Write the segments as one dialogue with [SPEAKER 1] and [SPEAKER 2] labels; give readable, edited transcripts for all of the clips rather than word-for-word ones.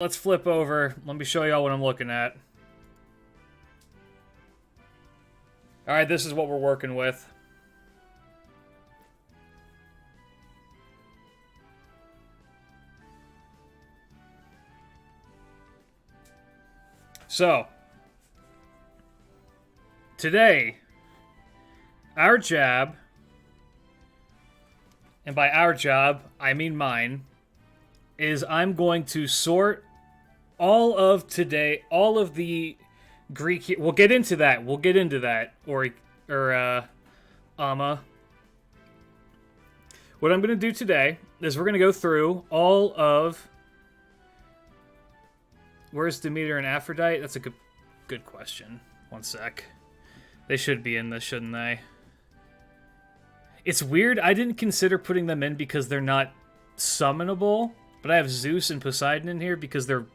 [SPEAKER 1] Let's flip over. Let me show y'all what I'm looking at. Alright, this is what we're working with. So, today, our job, and by our job, I mean mine, is I'm going to sort all of the Greek... We'll get into that. Amma. What I'm going to do today is we're going to go through all of... Where's Demeter and Aphrodite? That's a good question. One sec. They should be in this, shouldn't they? It's weird. I didn't consider putting them in because they're not summonable. But I have Zeus and Poseidon in here because they're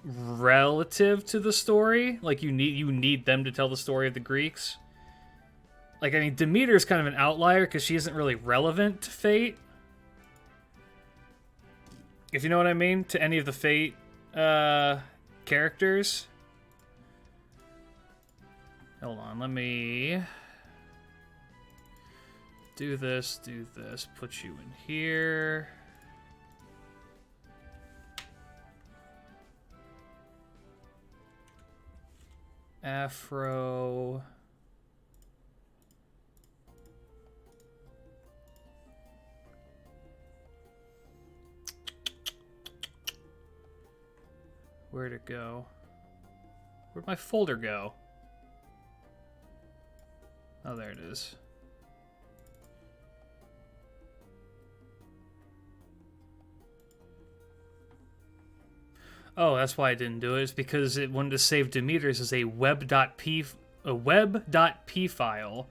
[SPEAKER 1] relative to the story. Like, you need them to tell the story of the Greeks. Like, I mean, Demeter's kind of an outlier because she isn't really relevant to fate. If you know what I mean? To any of the fate characters. Hold on, let me do this, put you in here. Afro. Where'd it go? Where'd my folder go? Oh, there it is. Oh, that's why I didn't do it. It's because it wanted to save Demeter's as a web.p file,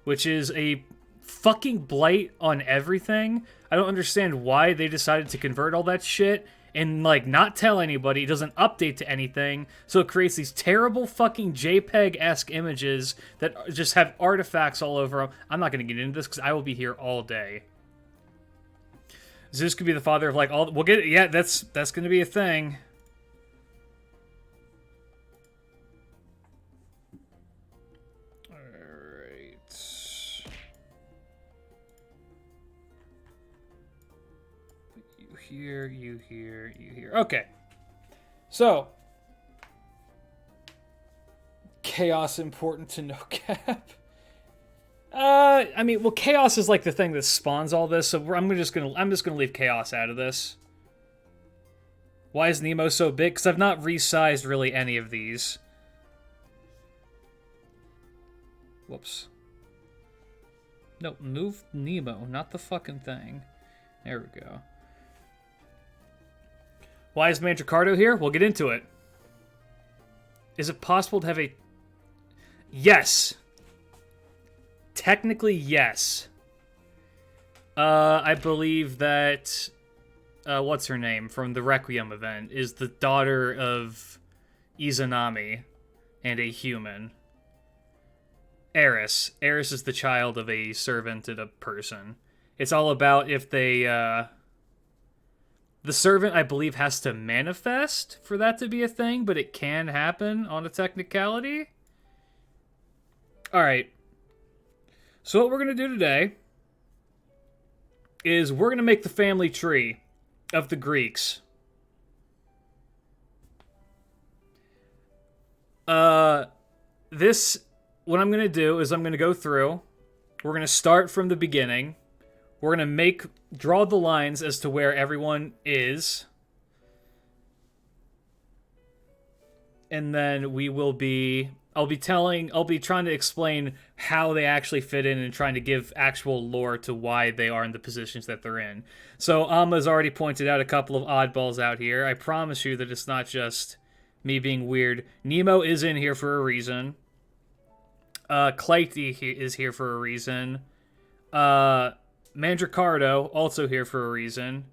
[SPEAKER 1] which is a fucking blight on everything. I don't understand why they decided to convert all that shit and, like, not tell anybody. It doesn't update to anything, so it creates these terrible fucking JPEG-esque images that just have artifacts all over them. I'm not going to get into this because I will be here all day. Zeus could be the father of, like, all... We'll get it. Yeah, that's going to be a thing. You here. Okay. So. Chaos important to no cap. I mean, well, chaos is like the thing that spawns all this, so I'm just gonna leave chaos out of this. Why is Nemo so big? Because I've not resized really any of these. Whoops. No, move Nemo, not the fucking thing. There we go. Why is Manricardo here? We'll get into it. Is it possible to have a... Yes. Technically, yes. I believe that... what's her name? From the Requiem event. Is the daughter of Izanami. And a human. Eris. Eris is the child of a servant and a person. It's all about if they... The servant, I believe, has to manifest for that to be a thing, but it can happen on a technicality. Alright. So what we're going to do today is we're going to make the family tree of the Greeks. What I'm going to do is I'm going to go through. We're going to start from the beginning. We're going to draw the lines as to where everyone is. And then I'll be trying to explain how they actually fit in and trying to give actual lore to why they are in the positions that they're in. So Amma's already pointed out a couple of oddballs out here. I promise you that it's not just me being weird. Nemo is in here for a reason. Clytie is here for a reason. Manricardo, also here for a reason.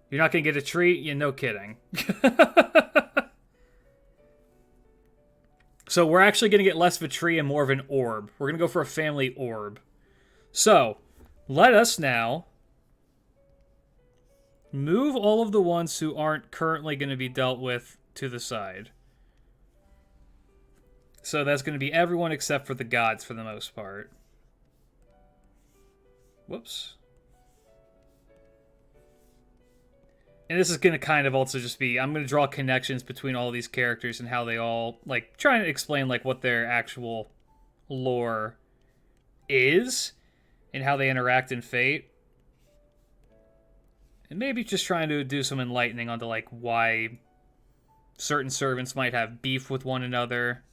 [SPEAKER 1] You're not going to get a tree? Yeah, no kidding. So we're actually going to get less of a tree and more of an orb. We're going to go for a family orb. So, let us now Move all of the ones who aren't currently going to be dealt with to the side. So that's going to be everyone except for the gods for the most part. Whoops. And this is going to kind of also just be, I'm going to draw connections between all these characters and how they all, like, trying to explain, like, what their actual lore is and how they interact in Fate. And maybe just trying to do some enlightening onto, like, why certain servants might have beef with one another.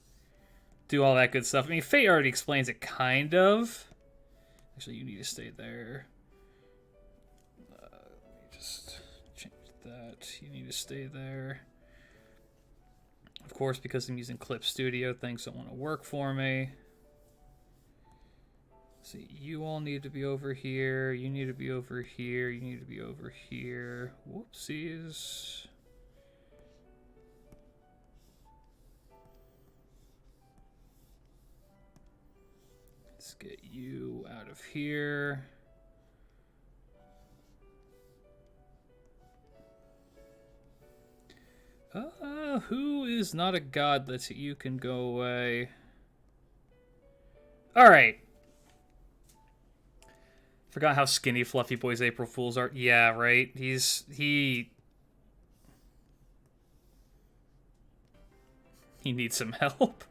[SPEAKER 1] Do all that good stuff. I mean, Fate already explains it, kind of. Actually, you need to stay there. Let me just change that. You need to stay there. Of course, because I'm using Clip Studio, things don't want to work for me. See, you all need to be over here. You need to be over here. You need to be over here. Whoopsies. Let's get you out of here. Who is not a god that you can go away? All right. Forgot how skinny Fluffy Boy's April Fools are. Yeah, right? He needs some help.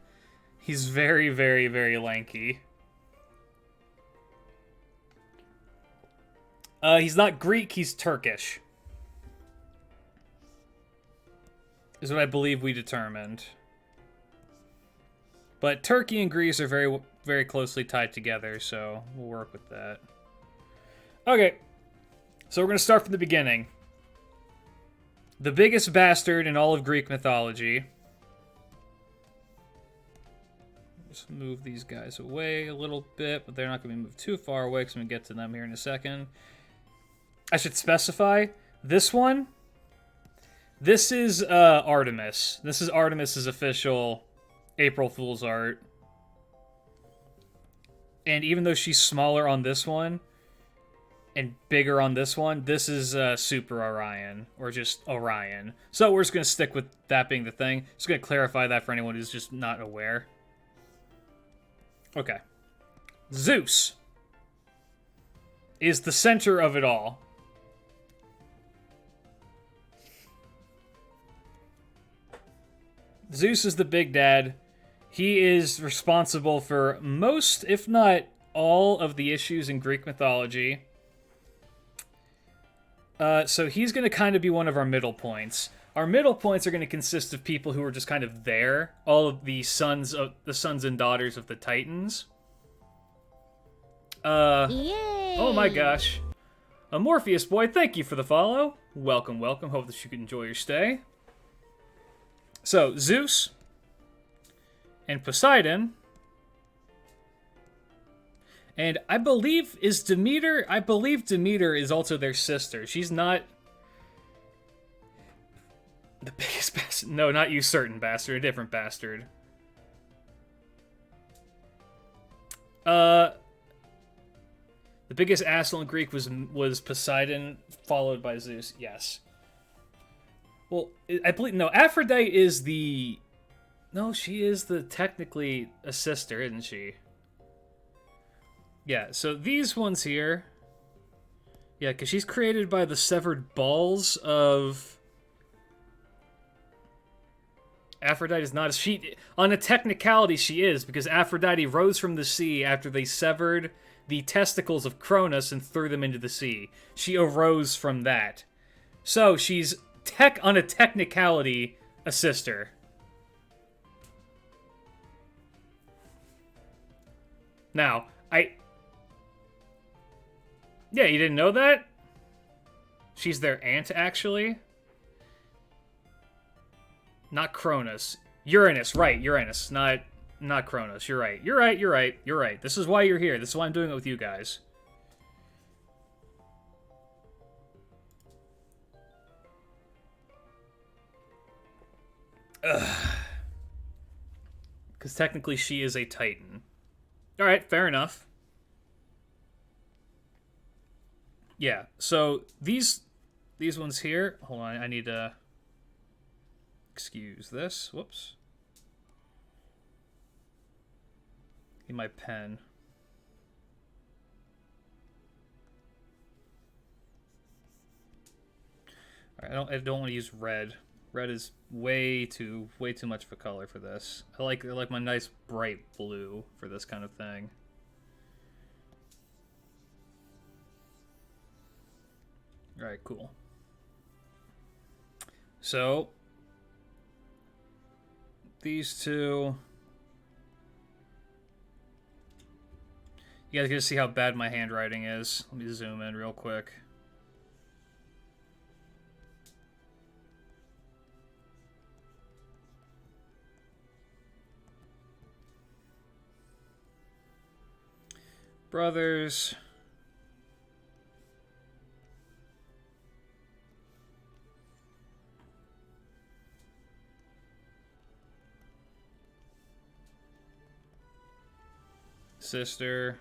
[SPEAKER 1] He's very, very, very lanky. He's not Greek, he's Turkish. Is what I believe we determined. But Turkey and Greece are very, very closely tied together, so we'll work with that. Okay, so we're going to start from the beginning. The biggest bastard in all of Greek mythology. Just move these guys away a little bit, but they're not going to be moved too far away because I'm going to get to them here in a second. I should specify, this one, this is Artemis. This is Artemis's official April Fool's art. And even though she's smaller on this one, and bigger on this one, this is Super Orion, or just Orion. So we're just going to stick with that being the thing. Just going to clarify that for anyone who's just not aware. Okay. Zeus is the center of it all. Zeus is the big dad. He is responsible for most, if not all, of the issues in Greek mythology. So he's going to kind of be one of our middle points. Our middle points are going to consist of people who are just kind of there. All of the sons and daughters of the Titans.
[SPEAKER 2] Yay!
[SPEAKER 1] Oh my gosh. Morpheus boy, thank you for the follow. Welcome, welcome. Hope that you can enjoy your stay. So, Zeus and Poseidon. And I believe Demeter is also their sister. She's not the biggest bastard. No, not you, certain bastard. A different bastard. The biggest asshole in Greek was Poseidon, followed by Zeus. Yes. Well, I believe no. Aphrodite is the. No, she is technically a sister, isn't she? Yeah. So these ones here. Yeah, because she's created by the severed balls of. Aphrodite is not a she. On a technicality, she is, because Aphrodite rose from the sea after they severed the testicles of Cronus and threw them into the sea. She arose from that. So she's on a technicality, a sister. Now, yeah, you didn't know that? She's their aunt, actually. Not Cronus. Uranus, right, Uranus, not Cronus. You're right. You're right. This is why you're here. This is why I'm doing it with you guys. Because technically she is a Titan. Alright, fair enough. Yeah, so these these ones here. Hold on, I need to excuse this. Whoops. Get my pen. All right, I don't want to use red. Red is way too much of a color for this. I like my nice bright blue for this kind of thing. All right, cool. So these two, you guys get to see how bad my handwriting is. Let me zoom in real quick. Brothers. Sister.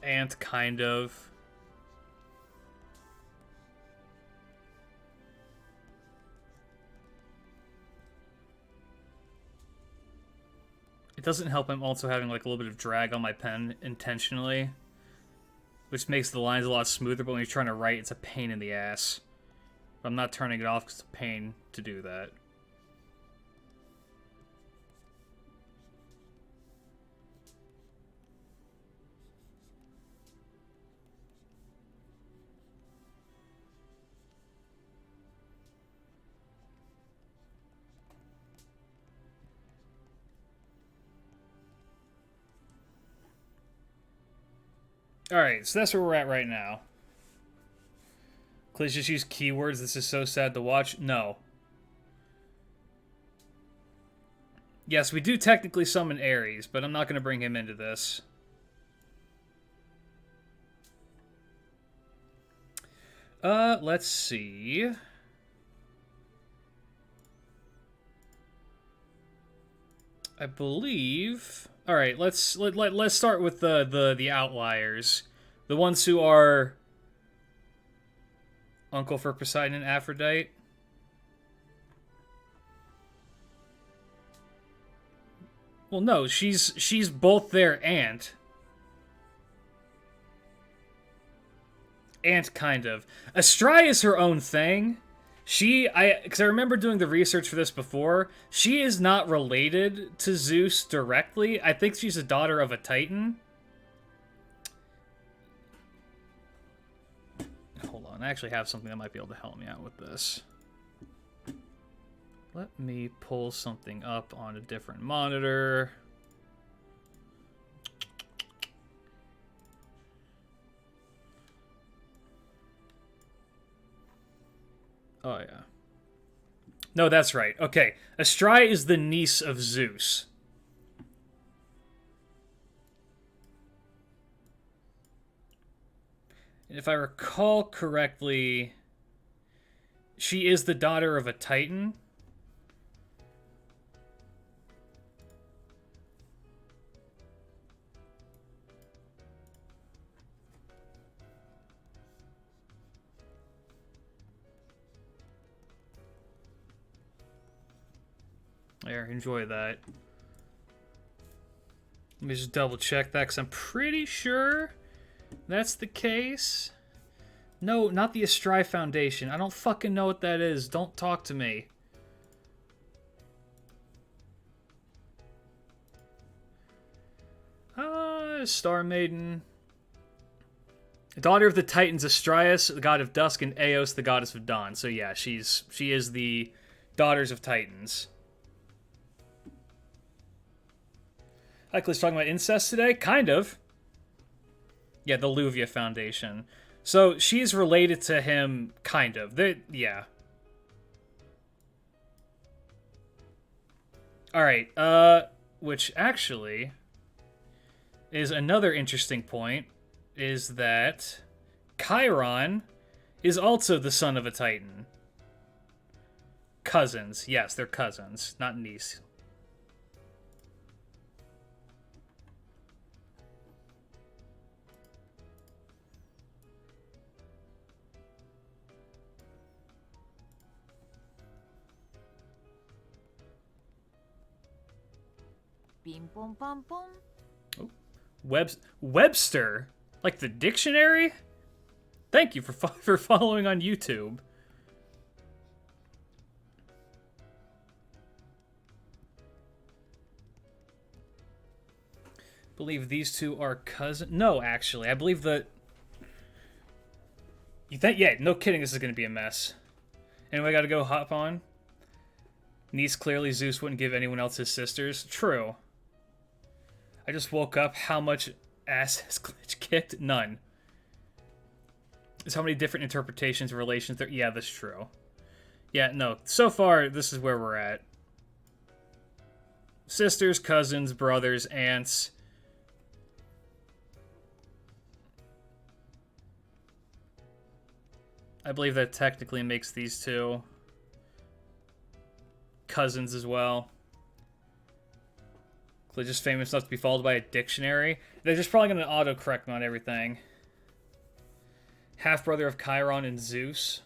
[SPEAKER 1] Aunt, kind of. It doesn't help I'm also having like a little bit of drag on my pen intentionally, which makes the lines a lot smoother, but when you're trying to write, it's a pain in the ass. But I'm not turning it off because it's a pain to do that. Alright, so that's where we're at right now. Please just use keywords. This is so sad to watch. No. Yes, we do technically summon Ares, but I'm not going to bring him into this. Let's see. I believe... Alright, let's start with the outliers. The ones who are uncle for Poseidon and Aphrodite. Well, no, she's both their aunt. Aunt, kind of. Astrai is her own thing. Because I remember doing the research for this before, she is not related to Zeus directly. I think she's a daughter of a Titan. Hold on, I actually have something that might be able to help me out with this. Let me pull something up on a different monitor. Oh, yeah. No, that's right. Okay. Astrai is the niece of Zeus. And if I recall correctly, she is the daughter of a Titan. There, enjoy that. Let me just double check that, because I'm pretty sure that's the case. No, not the Astrai Foundation. I don't fucking know what that is. Don't talk to me. Star Maiden. Daughter of the Titans, Astraeus, the god of dusk, and Eos, the goddess of dawn. So yeah, she is the daughters of Titans. Heracles talking about incest today? Kind of. Yeah, the Luvia Foundation. So she's related to him, kind of. Yeah. Alright, which actually is another interesting point, is that Chiron is also the son of a Titan. Cousins. Yes, they're cousins, not niece.
[SPEAKER 2] Bim bom bom bom.
[SPEAKER 1] Oh. Webster? Like the dictionary? Thank you for following on YouTube. Believe these two are cousins. No, actually, I believe that. You think? Yeah, no kidding. This is gonna be a mess. Anyway, gotta go hop on. Niece, clearly Zeus wouldn't give anyone else his sisters. True. I just woke up. How much ass has Klidge kicked? None. There's how many different interpretations of relations there. Yeah, that's true. Yeah, no. So far, this is where we're at. Sisters, cousins, brothers, aunts. I believe that technically makes these two cousins as well. Klidge is famous enough to be followed by a dictionary. They're just probably going to autocorrect me on everything. Half-brother of Chiron and Zeus.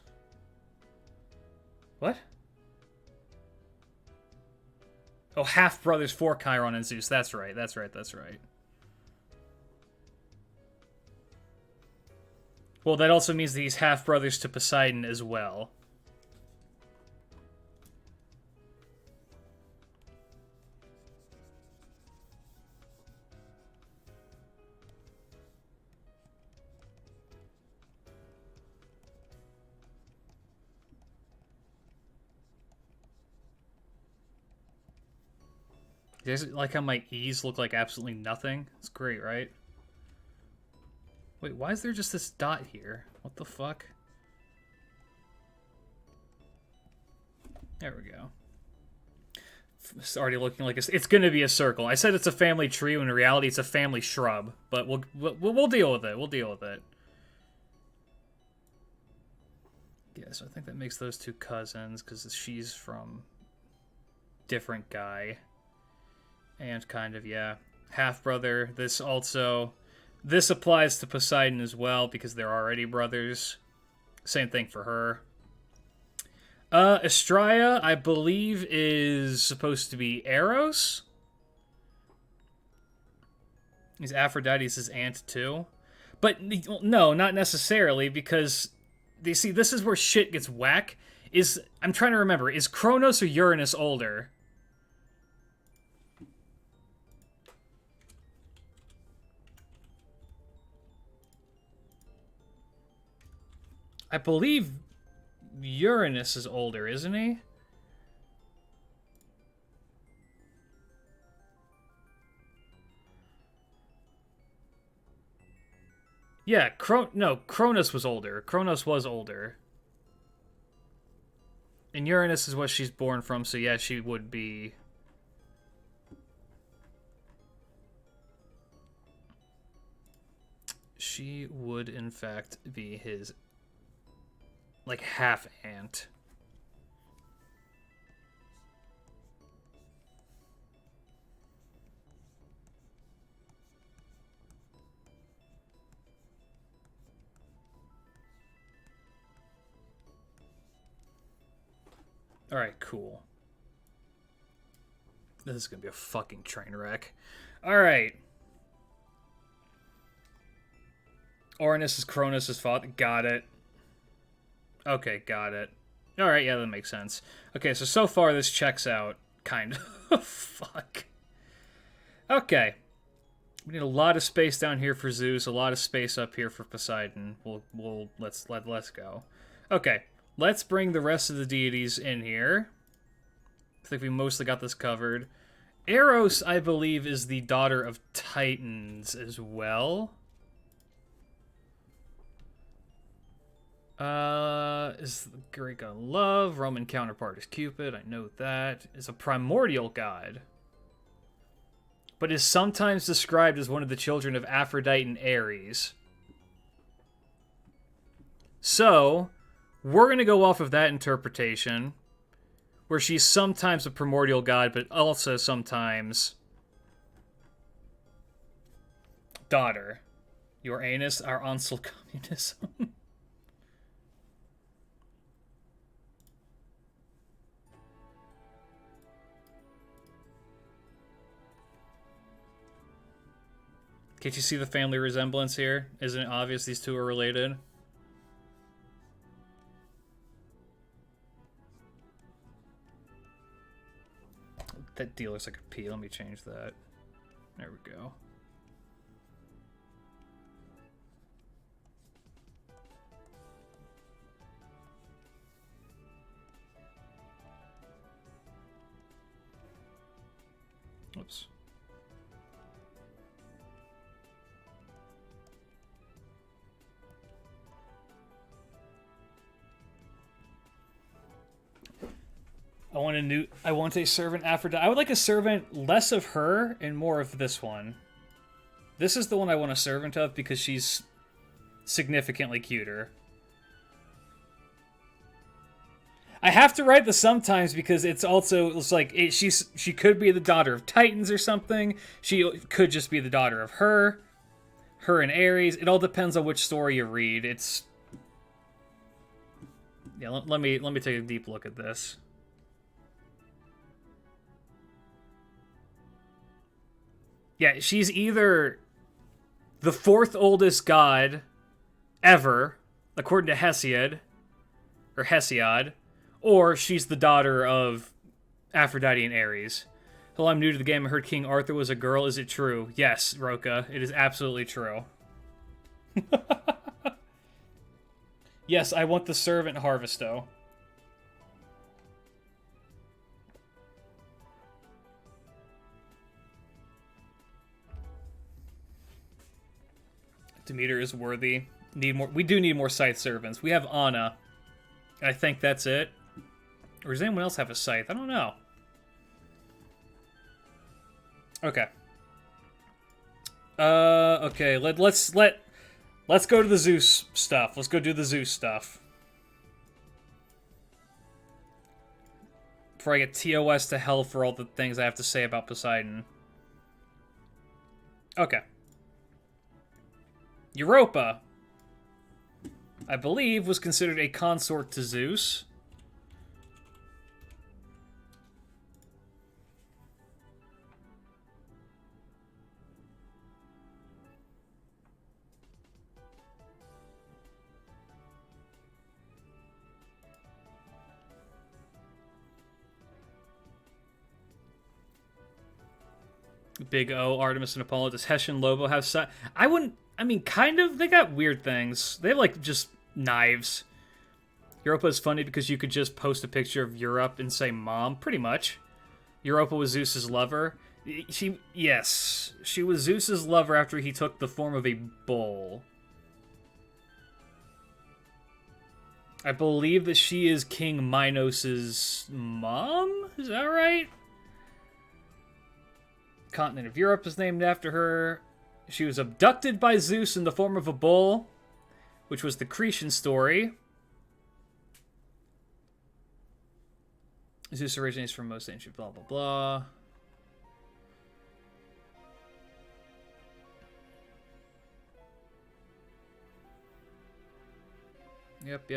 [SPEAKER 1] What? Oh, half-brothers for Chiron and Zeus. That's right, that's right, that's right. Well, that also means that he's half-brothers to Poseidon as well. Does it like how my E's look like absolutely nothing? It's great, right? Wait, why is there just this dot here? What the fuck? There we go. It's already looking like it's going to be a circle. I said it's a family tree when in reality it's a family shrub, but we'll deal with it. We'll deal with it. Yeah, so I think that makes those two cousins because she's from different guy. And kind of, yeah, half-brother. This applies to Poseidon as well because they're already brothers. Same thing for her. Astraea, I believe, is supposed to be Eros. Is Aphrodite's his aunt too? But no, not necessarily, because you see, this is where shit gets whack. I'm trying to remember, is Kronos or Uranus older? I believe Uranus is older, isn't he? Yeah, Kronos was older. Kronos was older. And Uranus is what she's born from, so yeah, she would be... She would, in fact, be his... like half aunt. Alright, cool. This is gonna be a fucking train wreck. Alright. Uranus is Kronos' father. Got it. Okay, got it. Alright, yeah, that makes sense. Okay, so far this checks out, kind of. Fuck. Okay. We need a lot of space down here for Zeus, a lot of space up here for Poseidon. Let's go. Okay, let's bring the rest of the deities in here. I think we mostly got this covered. Eros, I believe, is the daughter of Titans as well. Is the Greek god love? Roman counterpart is Cupid. I know that. Is a primordial god, but is sometimes described as one of the children of Aphrodite and Ares. So, we're gonna go off of that interpretation. where she's sometimes a primordial god, but also sometimes daughter. Your anus, our Ansel communism. Can't you see the family resemblance here? Isn't it obvious these two are related? That D looks like a P. Let me change that. There we go. Oops. I want a servant Aphrodite. I would like a servant less of her and more of this one. This is the one I want a servant of because she's significantly cuter. I have to write this sometimes because it's like she could be the daughter of Titans or something. She could just be the daughter of her and Ares. It all depends on which story you read. It's yeah. Let me take a deep look at this. Yeah, she's either the fourth oldest god ever, according to Hesiod, or she's the daughter of Aphrodite and Ares. Hello, I'm new to the game. I heard King Arthur was a girl. Is it true? Yes, Roka. It is absolutely true. Yes, I want the servant Harvesto. Demeter is worthy. We do need more scythe servants. We have Anna. I think that's it. Or does anyone else have a scythe? I don't know. Okay. Okay. Let's go to the Zeus stuff. Let's go do the Zeus stuff. Before I get TOS to hell for all the things I have to say about Poseidon. Okay. Europa, I believe, was considered a consort to Zeus. Big O, Artemis and Apollo. Does Hessian Lobo have I mean, kind of. They got weird things. They have, like, just knives. Europa is funny because you could just post a picture of Europe and say mom, pretty much. Europa was Zeus's lover. Yes. She was Zeus's lover after he took the form of a bull. I believe that she is King Minos's mom? Is that right? Continent of Europe is named after her. She was abducted by Zeus in the form of a bull, which was the Cretan story. Zeus originates from most ancient blah, blah, blah. Yep.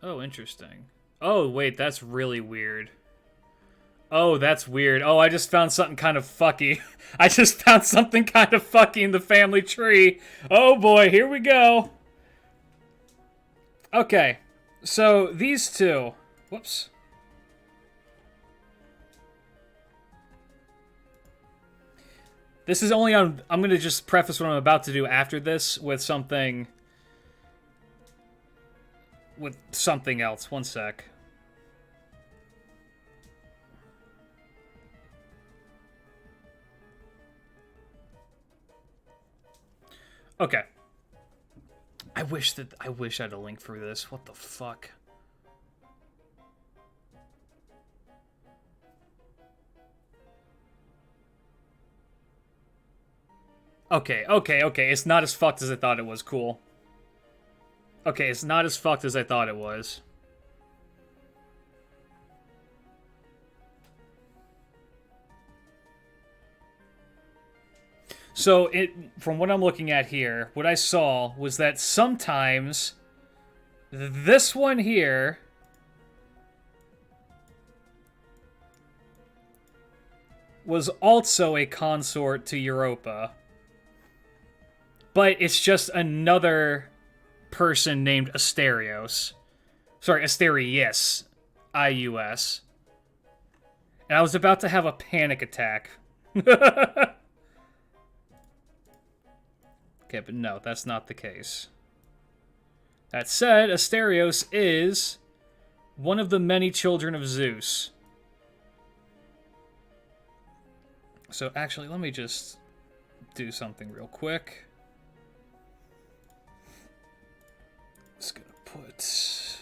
[SPEAKER 1] Oh, interesting. Oh, wait, that's really weird. Oh, that's weird. Oh, I just found something kind of fucky. I just found something kind of fucky in the family tree. Oh boy, here we go. Okay, so these two. Whoops. This is only on... I'm going to just preface what I'm about to do after this with something... with something else. One sec. Okay. I wish I had a link for this. What the fuck? Okay. It's not as fucked as I thought it was. Cool. Okay, it's not as fucked as I thought it was. So, from what I'm looking at here, what I saw was that sometimes this one here was also a consort to Europa. But it's just another person named Asterios. Sorry, Asterius. I-U-S. And I was about to have a panic attack. Okay, but no, that's not the case. That said, Asterios is one of the many children of Zeus. So actually, let me just do something real quick. Just gonna put...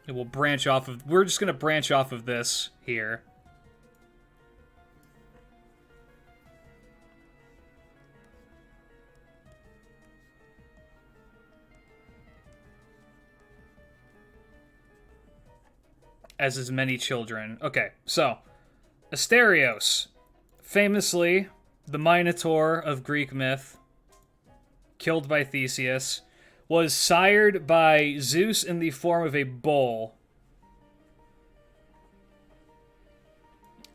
[SPEAKER 1] And we'll branch off of... We're just gonna branch off of this here. As his many children. Okay, so Asterios, famously the Minotaur of Greek myth, killed by Theseus, was sired by Zeus in the form of a bull.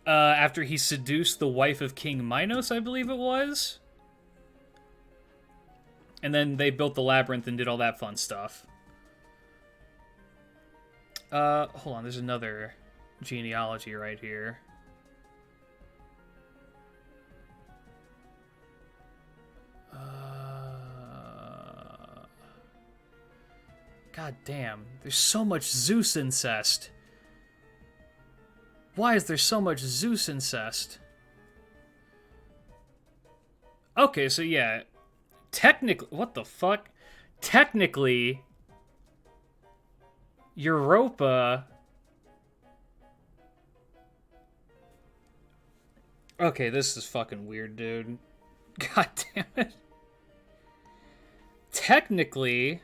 [SPEAKER 1] After he seduced the wife of King Minos, I believe it was. And then they built the labyrinth and did all that fun stuff. Hold on, there's another genealogy right here. God damn, there's so much Zeus incest. Why is there so much Zeus incest? Okay, so yeah, technically, what the fuck? Technically, Europa... Okay, this is fucking weird, dude. God damn it. Technically...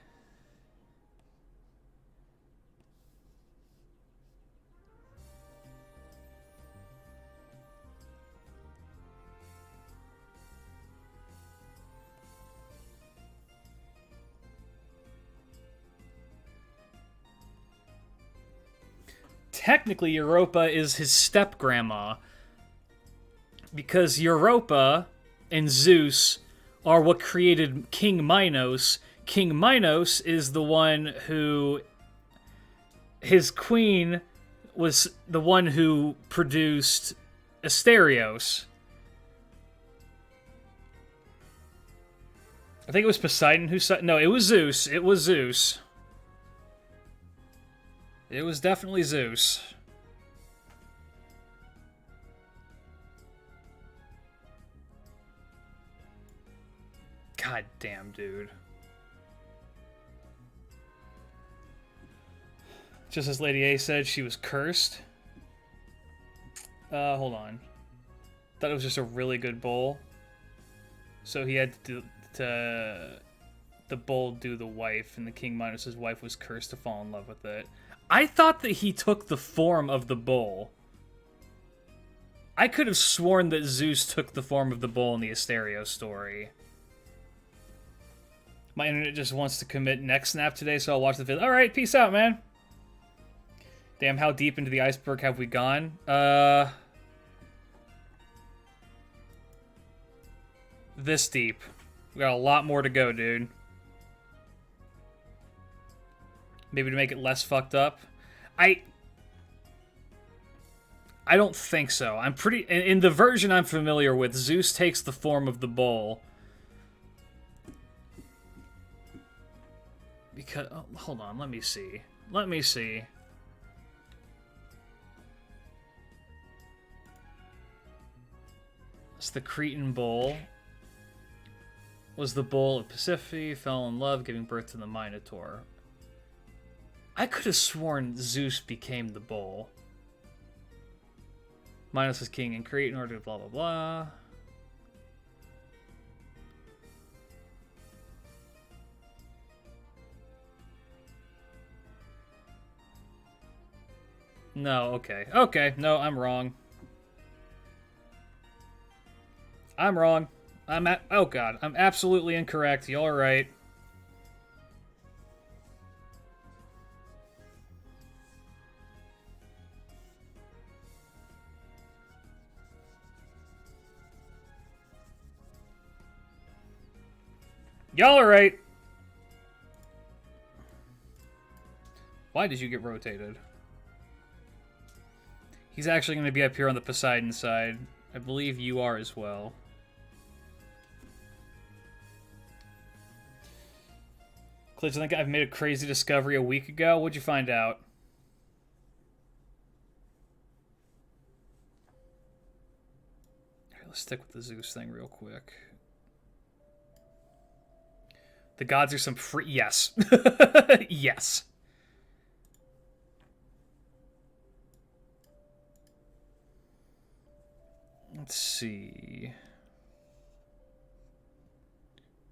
[SPEAKER 1] Technically, Europa is his step-grandma. Because Europa and Zeus are what created King Minos. King Minos is the one who... His queen was the one who produced Asterios. I think it was Poseidon who... No, it was Zeus. It was Zeus. It was definitely Zeus. God damn, dude. Just as Lady A said, she was cursed. Hold on. Thought it was just a really good bowl. So he had to the bull do the wife, and the King Minos' wife was cursed to fall in love with it. I thought that he took the form of the bull. I could have sworn that Zeus took the form of the bull in the Asterios story. My internet just wants to commit neck snap today, so I'll watch the video. Alright, peace out, man. Damn, how deep into the iceberg have we gone? This deep. We got a lot more to go, dude. Maybe to make it less fucked up. I don't think so. I'm pretty... In the version I'm familiar with, Zeus takes the form of the bull. Because... Oh, hold on, let me see. Let me see. It's the Cretan bull. Was the bull of Pasiphae, fell in love, giving birth to the Minotaur. I could have sworn Zeus became the bull. Minos was king in Crete in order to blah blah blah. No, okay. Okay, no, I'm wrong. I'm wrong. Oh god, I'm absolutely incorrect. Y'all are right. Y'all are right. Why did you get rotated? He's actually going to be up here on the Poseidon side. I believe you are as well. Klidge, I think I've made a crazy discovery a week ago. What'd you find out? Alright, let's stick with the Zeus thing real quick. The gods are some free... Yes. Yes. Let's see.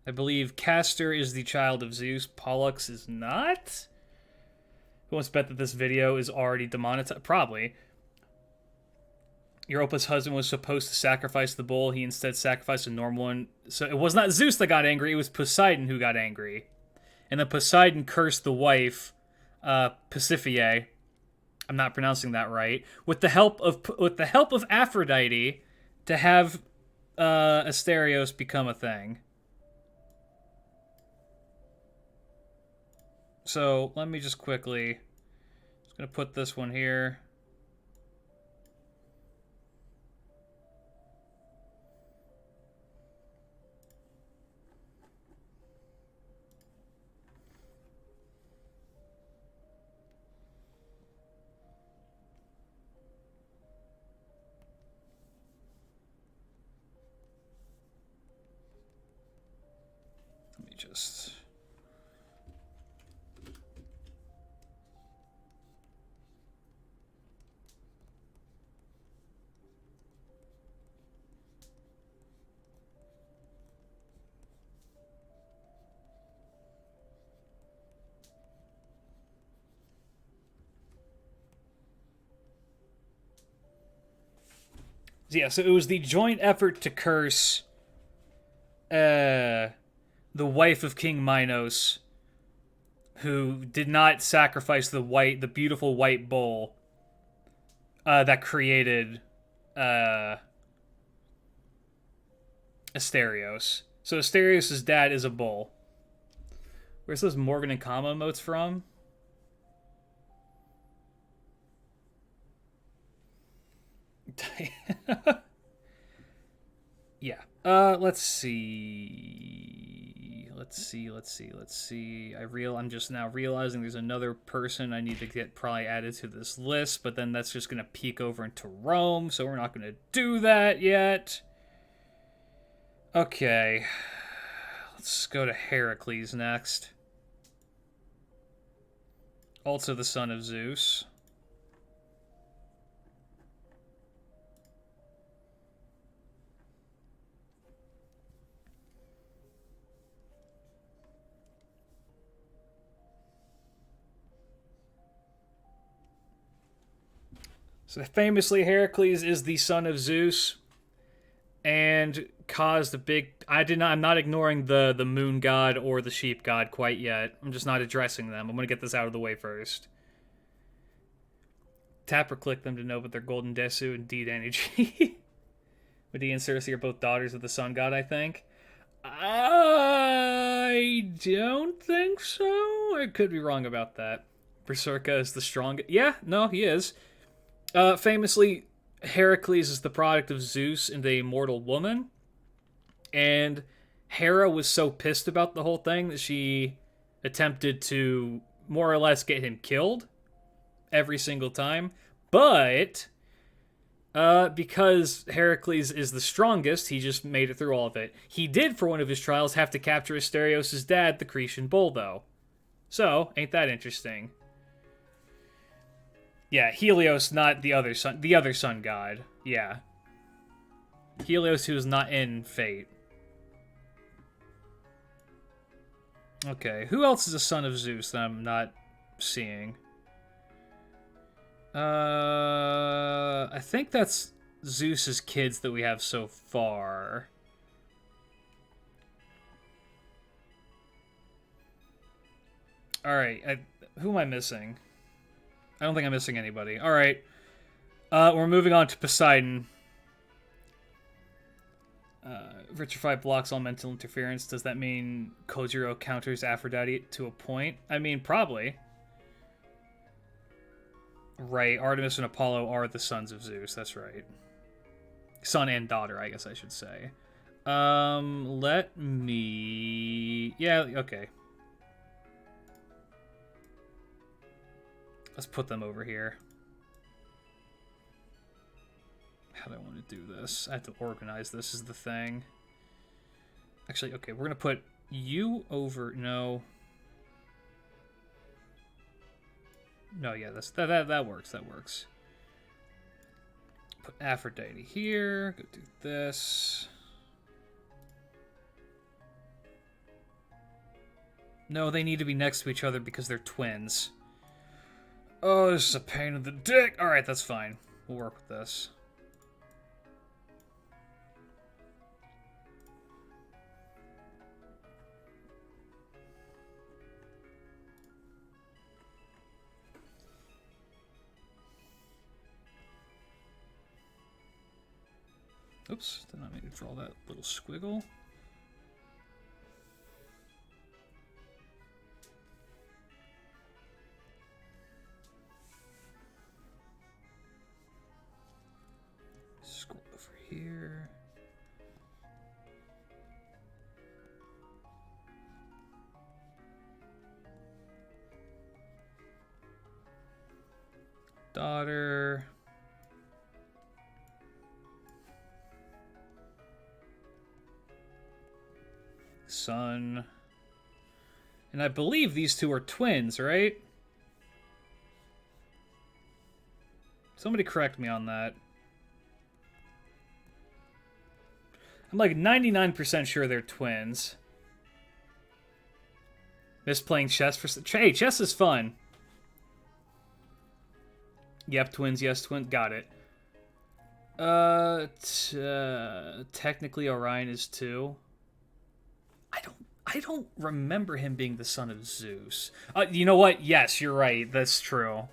[SPEAKER 1] I believe Castor is the child of Zeus. Pollux is not? Who wants to bet that this video is already demonetized? Probably. Europa's husband was supposed to sacrifice the bull. He instead sacrificed a normal one. So it was not Zeus that got angry. It was Poseidon who got angry. And then Poseidon cursed the wife, Pasiphae. I'm not pronouncing that right. With the help of Aphrodite to have Asterios become a thing. So let me just quickly... Just going to put this one here. Let me just... Yeah, so it was the joint effort to curse the wife of King Minos, who did not sacrifice the beautiful white bull that created Asterios. So Asterios' dad is a bull. Where's those Morgan and Kama emotes from? Yeah. Let's see. I'm just now realizing there's another person I need to get probably added to this list, but then that's just gonna peek over into Rome, so we're not gonna do that yet. Okay. Let's go to Heracles next. Also the son of Zeus. So famously, Heracles is the son of Zeus, and caused a big... I'm not ignoring the moon god or the sheep god quite yet. I'm just not addressing them. I'm going to get this out of the way first. Tap or click them to know that they're golden Desu and deed energy. Medea and Cersei are both daughters of the sun god, I think. I don't think so. I could be wrong about that. Berserker is the strongest... Yeah, no, he is. Famously, Heracles is the product of Zeus and a mortal woman. And Hera was so pissed about the whole thing that she attempted to more or less get him killed every single time. But because Heracles is the strongest, he just made it through all of it. He did, for one of his trials, have to capture Asterios' dad, the Cretan bull, though. So, ain't that interesting? Yeah, Helios, not the other sun god. Yeah. Helios, who is not in Fate. Okay, who else is a son of Zeus that I'm not seeing? I think that's Zeus's kids that we have so far. All right, who am I missing? I don't think I'm missing anybody. All right, we're moving on to Poseidon. Vitrify blocks all mental interference. Does that mean Kojiro counters Aphrodite to a point? I mean, probably. Right, Artemis and Apollo are the sons of Zeus. That's right. Son and daughter, I guess I should say. Let me... Yeah, okay. Let's put them over here. How do I want to do this? I have to organize this is the thing. Actually, okay, we're going to put you over... No. No, yeah, that works. That works. Put Aphrodite here. Go do this. No, they need to be next to each other because they're twins. Oh, this is a pain in the dick. All right, that's fine. We'll work with this. Oops, did not mean to draw that little squiggle. Scroll over here. Daughter. Son. And I believe these two are twins, right? Somebody correct me on that. I'm like 99% sure they're twins. Miss playing chess for... Hey, chess is fun. Yep, twins, yes, twins. Got it. Technically Orion is 2. I don't remember him being the son of Zeus. You know what? Yes, you're right. That's true.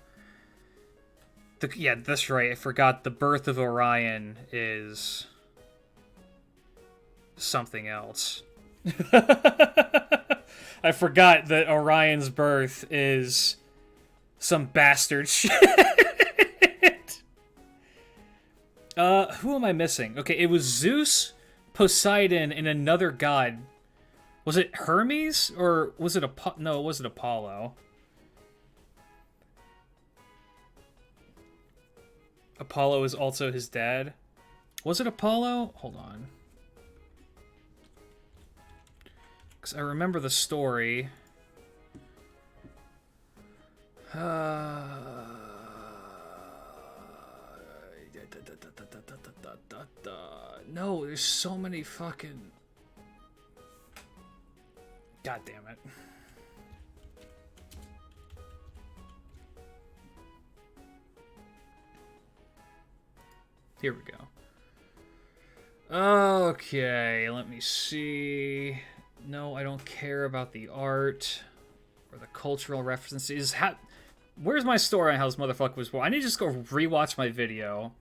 [SPEAKER 1] Yeah, that's right. I forgot the birth of Orion is something else. I forgot that Orion's birth is some bastard shit. Who am I missing? Okay, it was Zeus, Poseidon, and another god. Was it Hermes? Or was it No, it wasn't Apollo. Apollo is also his dad. Was it Apollo? Hold on. Because I remember the story. No, there's so many fucking... God damn it. Here we go. Okay, let me see. No, I don't care about the art or the cultural references. Where's my story on how this motherfucker was born? I need to just go rewatch my video.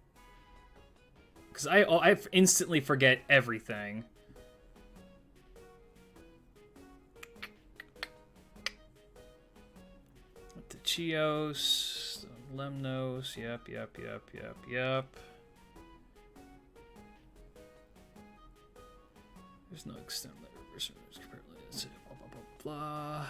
[SPEAKER 1] Because I instantly forget everything. Chios, Lemnos, yep. There's no extent letter, blah, blah, blah, blah.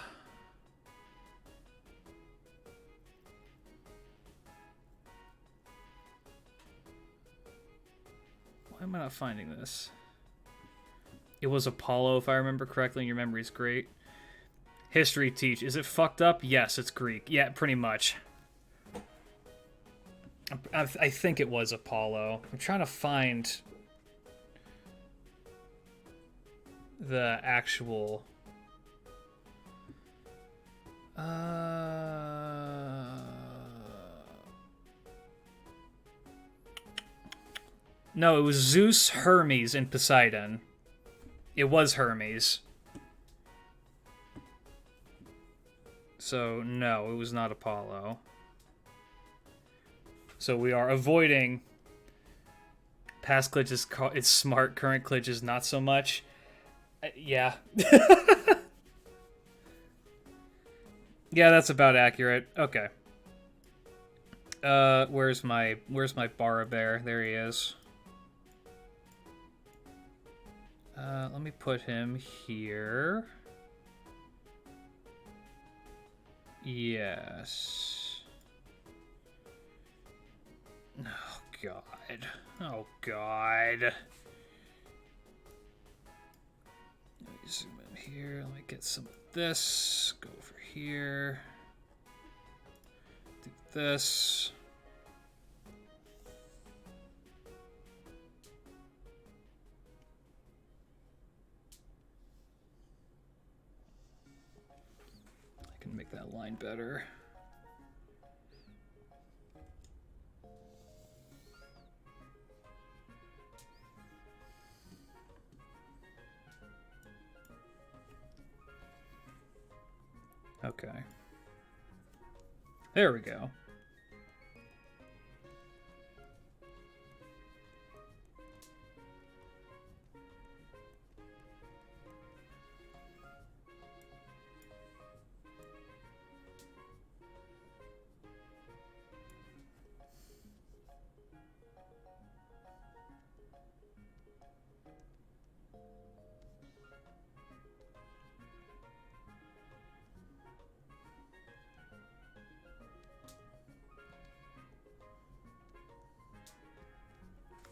[SPEAKER 1] Why am I not finding this? It was Apollo, if I remember correctly, and your memory's great. History teach. Is it fucked up? Yes, it's Greek. Yeah, pretty much. I think it was Apollo. I'm trying to find the actual... No, it was Zeus, Hermes, and Poseidon. It was Hermes. So, no, it was not Apollo. So we are avoiding... Past klidge is smart, current klidge is not so much. Yeah. Yeah, that's about accurate. Okay. Where's my Bara Bear? There he is. Let me put him here. Yes. Oh, God. Oh, God. Let me zoom in here. Let me get some of this. Go over here. Do this. I can make that line better. Okay. There we go.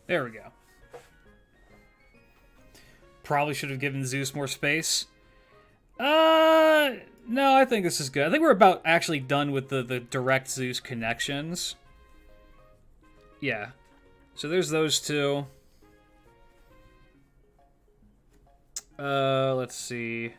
[SPEAKER 1] There we go. Probably should have given Zeus more space. No, I think this is good. I think we're about actually done with the direct Zeus connections. Yeah. So there's those two. Let's see.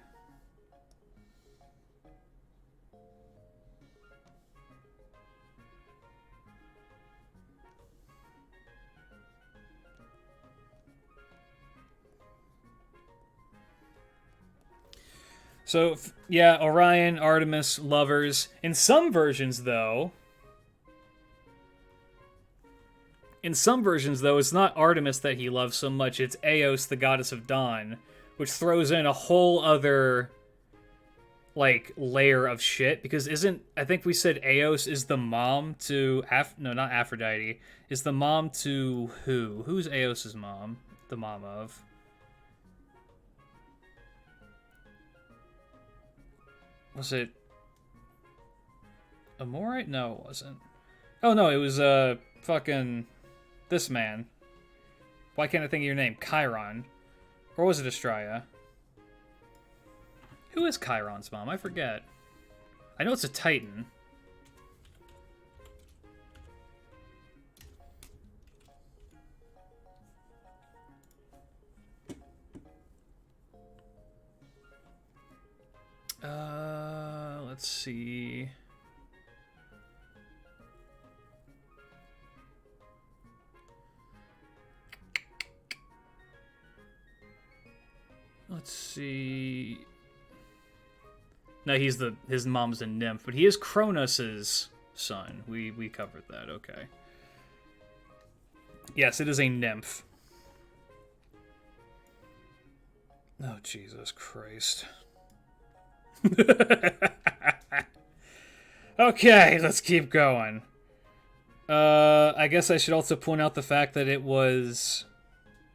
[SPEAKER 1] So, yeah, Orion, Artemis, lovers. In some versions, though, it's not Artemis that he loves so much. It's Eos, the goddess of dawn, which throws in a whole other, like, layer of shit. Because I think we said Eos is the mom to, no, not Aphrodite, is the mom to who? Who's Eos's mom? The mom of? Was it Amorite? No, it wasn't. Oh, no, it was, fucking this man. Why can't I think of your name? Chiron. Or was it Astraea? Who is Chiron's mom? I forget. I know it's a Titan. Let's see. Let's see. No, his mom's a nymph, but he is Kronos's son. We covered that. Okay. Yes, it is a nymph. Oh, Jesus Christ. Okay, let's keep going. I guess I should also point out the fact that it was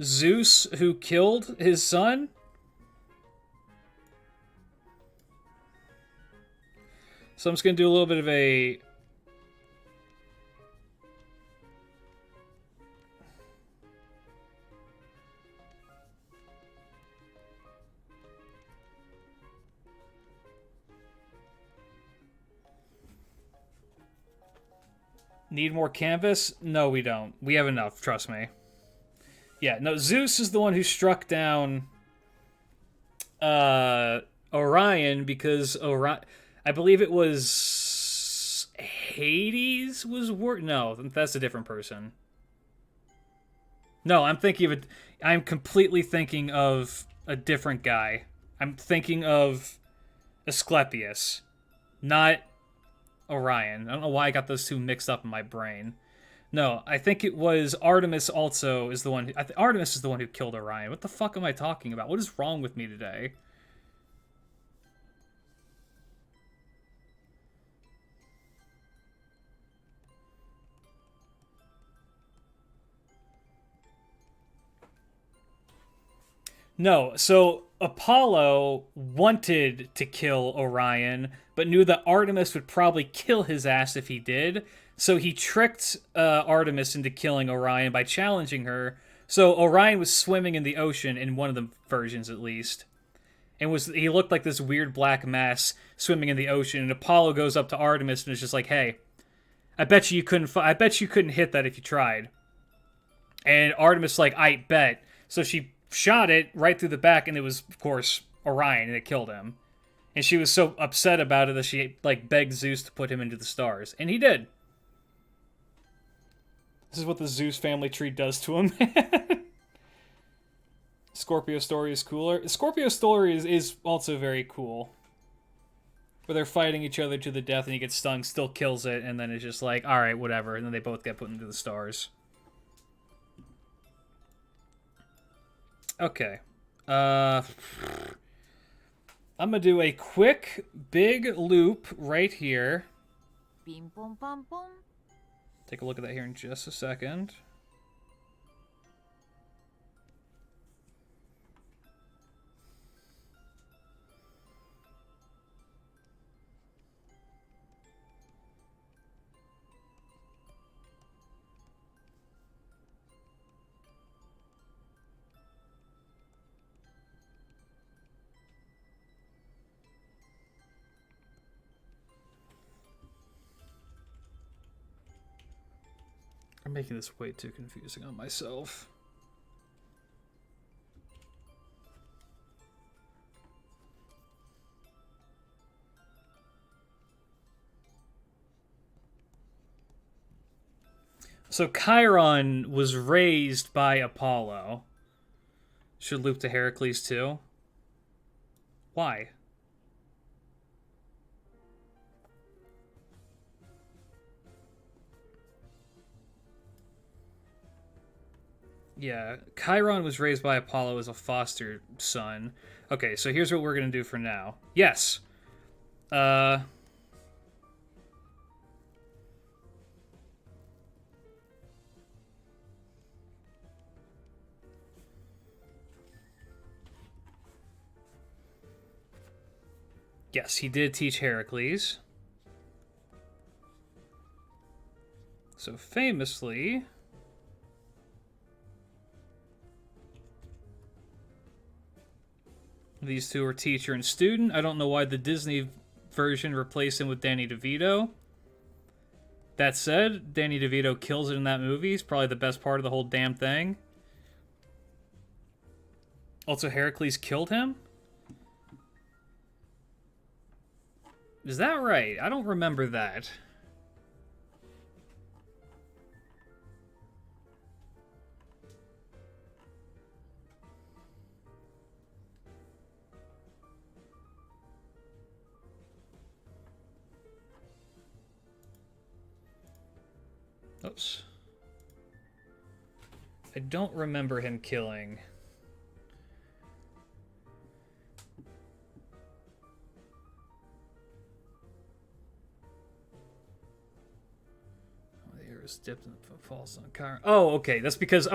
[SPEAKER 1] Zeus who killed his son. So I'm just going to do a little bit of a... Need more canvas? No, we don't. We have enough, trust me. Yeah, no, Zeus is the one who struck down Orion because I believe it was Hades was no, that's a different person. No, I'm completely thinking of a different guy. I'm thinking of Asclepius, not Orion. I don't know why I got those two mixed up in my brain. No, I think it was Artemis also is the one. Artemis is the one who killed Orion. What the fuck am I talking about? What is wrong with me today? No, so Apollo wanted to kill Orion, but knew that Artemis would probably kill his ass if he did. So he tricked Artemis into killing Orion by challenging her. So Orion was swimming in the ocean, in one of the versions at least, and he looked like this weird black mass swimming in the ocean. And Apollo goes up to Artemis and is just like, "Hey, I bet you couldn't hit that if you tried." And Artemis like, "I bet." So she shot it right through the back, and it was, of course, Orion, and it killed him. And she was so upset about it that she like begged Zeus to put him into the stars, and he did. This is what the Zeus family tree does to him. Scorpio story is cooler. Scorpio story is also very cool. Where they're fighting each other to the death, and he gets stung, still kills it, and then it's just like, alright, whatever. And then they both get put into the stars. Okay. I'm gonna do a quick, big loop right here.
[SPEAKER 2] Bim bom bom bom.
[SPEAKER 1] Take a look at that here in just a second. I'm making this way too confusing on myself. So Chiron was raised by Apollo. Should loop to Heracles too. Why? Yeah, Chiron was raised by Apollo as a foster son. Okay, so here's what we're gonna do for now. Yes. Yes, he did teach Heracles. So famously, these two are teacher and student. I don't know why the Disney version replaced him with Danny DeVito. That said, Danny DeVito kills it in that movie. He's probably the best part of the whole damn thing. Also, Heracles killed him? Is that right? I don't remember that. Oops. I don't remember him killing. The air is dipped and falls on Chiron. Oh, okay. That's because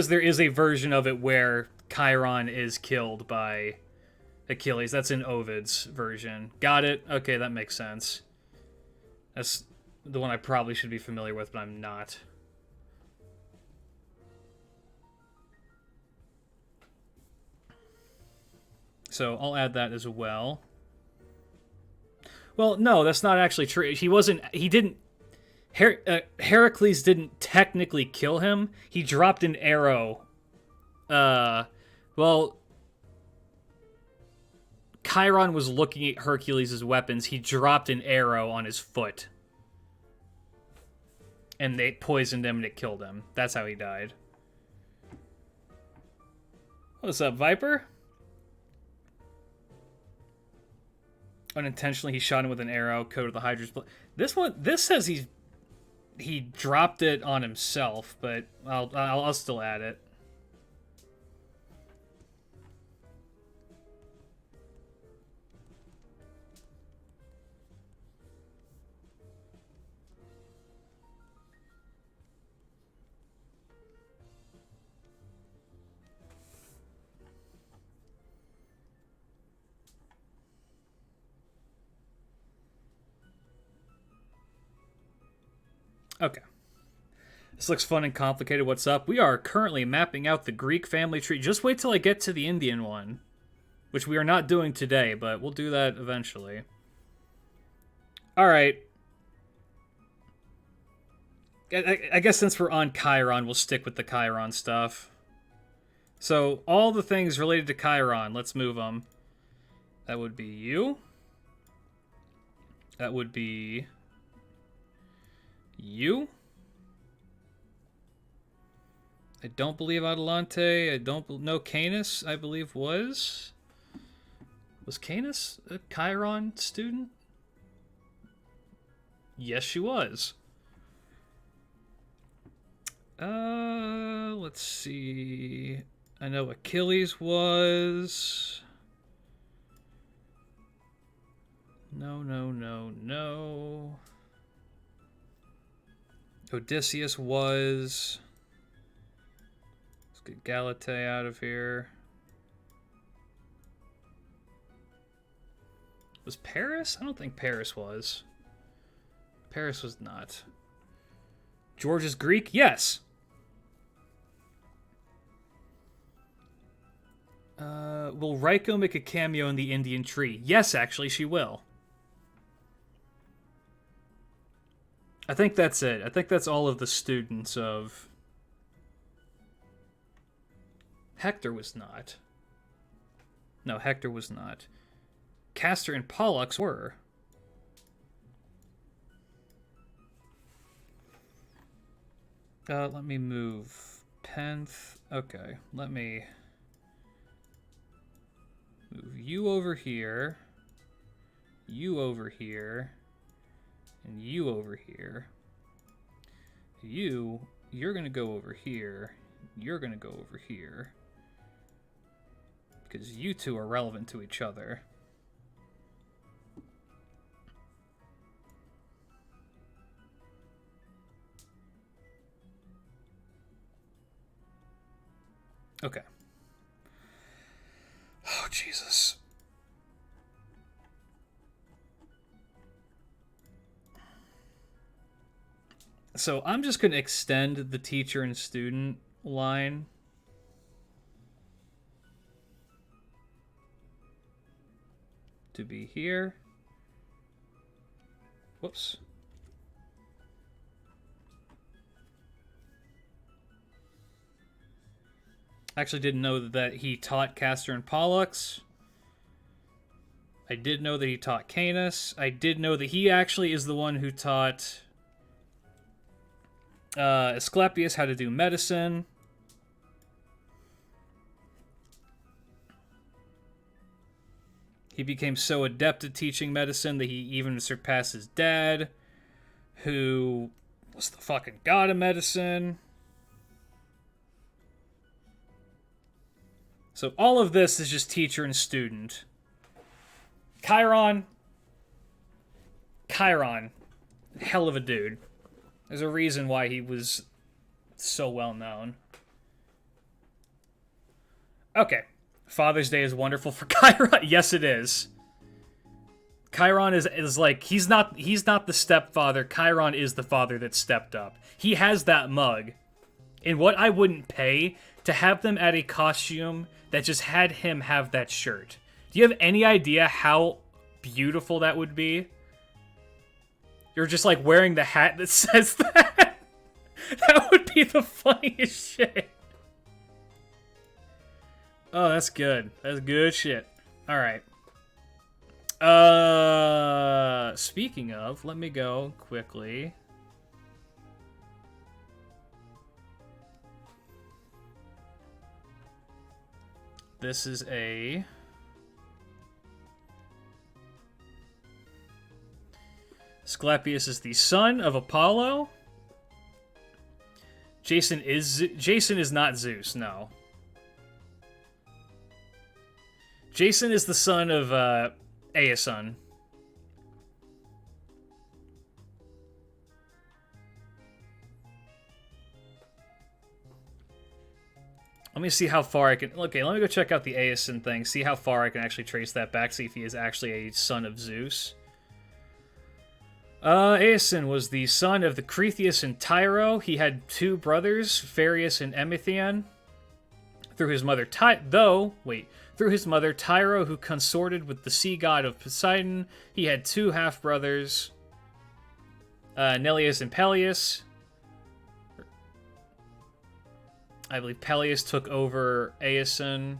[SPEAKER 1] there is a version of it where Chiron is killed by Achilles. That's in Ovid's version. Got it? Okay, that makes sense. That's the one I probably should be familiar with, but I'm not. So I'll add that as well. Well, no, that's not actually true. Heracles didn't technically kill him. He dropped an arrow. Chiron was looking at Hercules' weapons. He dropped an arrow on his foot. And they poisoned him and it killed him. That's how he died. What's up, Viper? Unintentionally, he shot him with an arrow. Code of the Hydra's blood. This says he dropped it on himself, but I'll still add it. Okay. This looks fun and complicated. What's up? We are currently mapping out the Greek family tree. Just wait till I get to the Indian one, which we are not doing today, but we'll do that eventually. All right. I guess since we're on Chiron, we'll stick with the Chiron stuff. So all the things related to Chiron, let's move them. That would be you. That would be you. I don't believe Adelante. I don't know Canis, I believe was Canis a Chiron student? Yes, she was. Let's see. I know Achilles was. No. Odysseus was. Let's get Galate out of here. Was Paris? I don't think Paris was. Paris was not. George is Greek? Yes. Will Raiko make a cameo in the Indian tree? Yes, actually, she will. I think that's it. I think that's all of the students of... Hector was not. No, Hector was not. Castor and Pollux were. Let me move Penth. Okay, let me move you over here, you over here, and you over here. You're gonna go over here. You're gonna go over here. Because you two are relevant to each other. Okay. Oh, Jesus. So I'm just going to extend the teacher and student line. To be here. Whoops. Actually didn't know that he taught Castor and Pollux. I did know that he taught Canis. I did know that he actually is the one who taught Asclepius how to do medicine. He became so adept at teaching medicine that he even surpassed his dad, who was the fucking god of medicine. So all of this is just teacher and student. Chiron, hell of a dude. There's a reason why he was so well known. Okay. Father's Day is wonderful for Chiron. Yes, it is. Chiron is like, he's not the stepfather. Chiron is the father that stepped up. He has that mug. And what I wouldn't pay to have them add a costume that just had him have that shirt. Do you have any idea how beautiful that would be? You're just like wearing the hat that says that. That would be the funniest shit. Oh, that's good. That's good shit. All right. Speaking of, let me go quickly. This is a... Asclepius is the son of Apollo. Jason is not Zeus, no. Jason is the son of Aeson. Let me see how far I can... Okay, let me go check out the Aeson thing, see how far I can actually trace that back, see if he is actually a son of Zeus. Aeson was the son of the Cretheus and Tyro. He had two brothers, Phareus and Emethion. Through his mother Tyro, who consorted with the sea god of Poseidon, he had two half-brothers, Neleus and Peleus. I believe Peleus took over Aeson.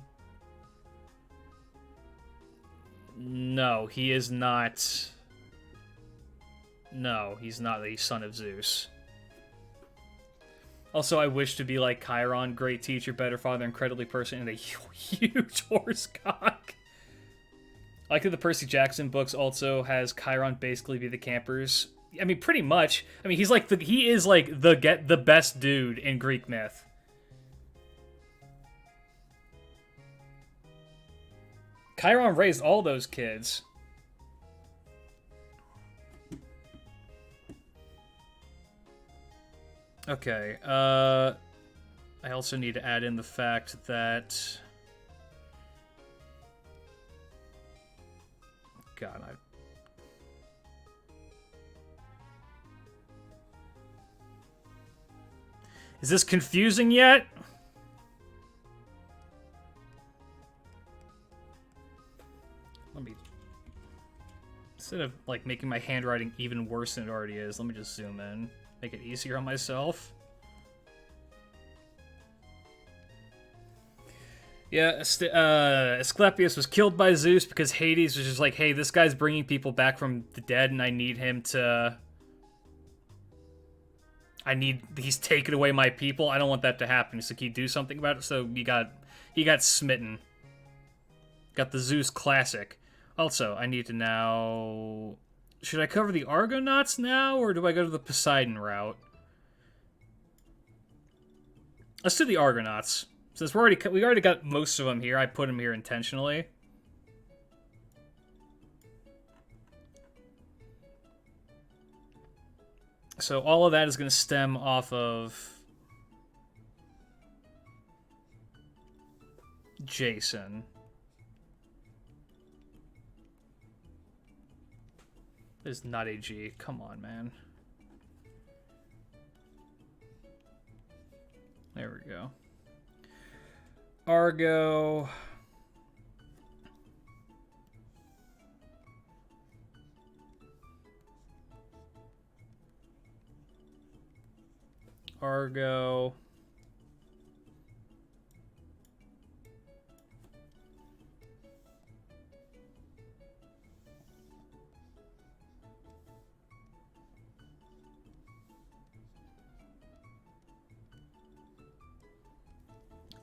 [SPEAKER 1] No, he is not... No, he's not the son of Zeus. Also, I wish to be like Chiron, great teacher, better father, incredibly person, and a huge horse cock. I like that the Percy Jackson books also has Chiron basically be the campers. I mean, pretty much. I mean, he is like the best dude in Greek myth. Chiron raised all those kids. Okay, I also need to add in the fact that... God, Is this confusing yet? Let me... Instead of, like, making my handwriting even worse than it already is, let me just zoom in. Make it easier on myself. Yeah, Asclepius was killed by Zeus because Hades was just like, hey, this guy's bringing people back from the dead and I need him to... He's taking away my people. I don't want that to happen. So can you do something about it? So he got smitten. Got the Zeus classic. Also, I need to now... Should I cover the Argonauts now, or do I go to the Poseidon route? Let's do the Argonauts. Since we already got most of them here, I put them here intentionally. So all of that is going to stem off of Jason. This is not AG. Come on, man. There we go. Argo. Argo.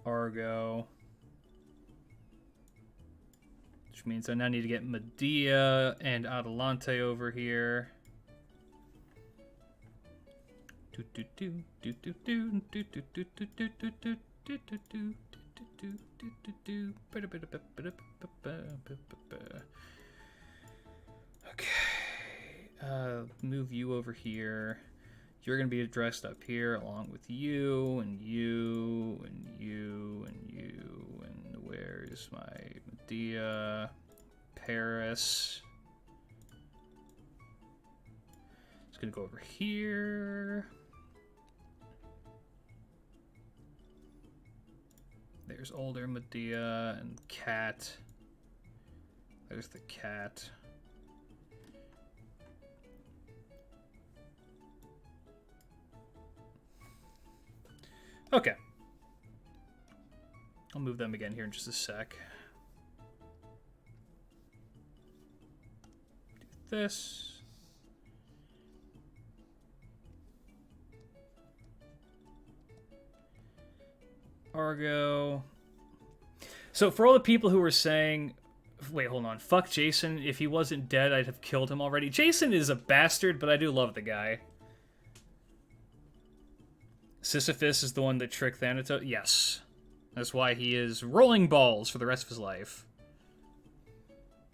[SPEAKER 1] Argo. Which means I now need to get Medea and Atalante over here. Okay. Move you over here. You're going to be dressed up here along with you, and you, and you, and you, and where is my Medea? Paris. It's going to go over here. There's older Medea and cat. There's the cat. Okay. I'll move them again here in just a sec. Do this. Argo. So for all the people who were saying, wait, hold on, fuck Jason, if he wasn't dead, I'd have killed him already. Jason is a bastard, but I do love the guy. Sisyphus is the one that tricked Thanatos? Yes. That's why he is rolling balls for the rest of his life.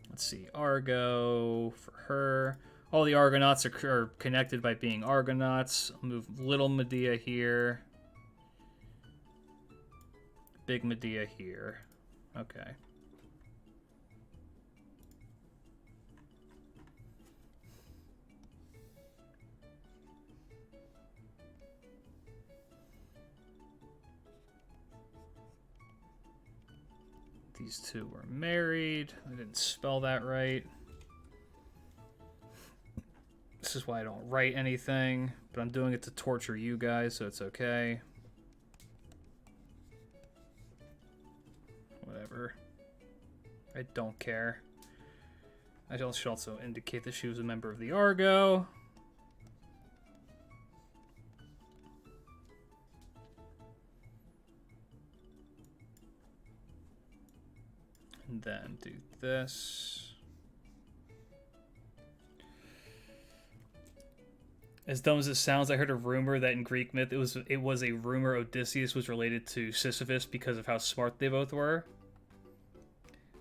[SPEAKER 1] Let's see, Argo for her. All the Argonauts are connected by being Argonauts. I'll move little Medea here. Big Medea here. Okay. These two were married. I didn't spell that right. This is why I don't write anything, but I'm doing it to torture you guys, so it's okay. Whatever. I don't care. I should also indicate that she was a member of the Argo. And then do this. As dumb as it sounds, I heard a rumor that in Greek myth it was a rumor Odysseus was related to Sisyphus because of how smart they both were.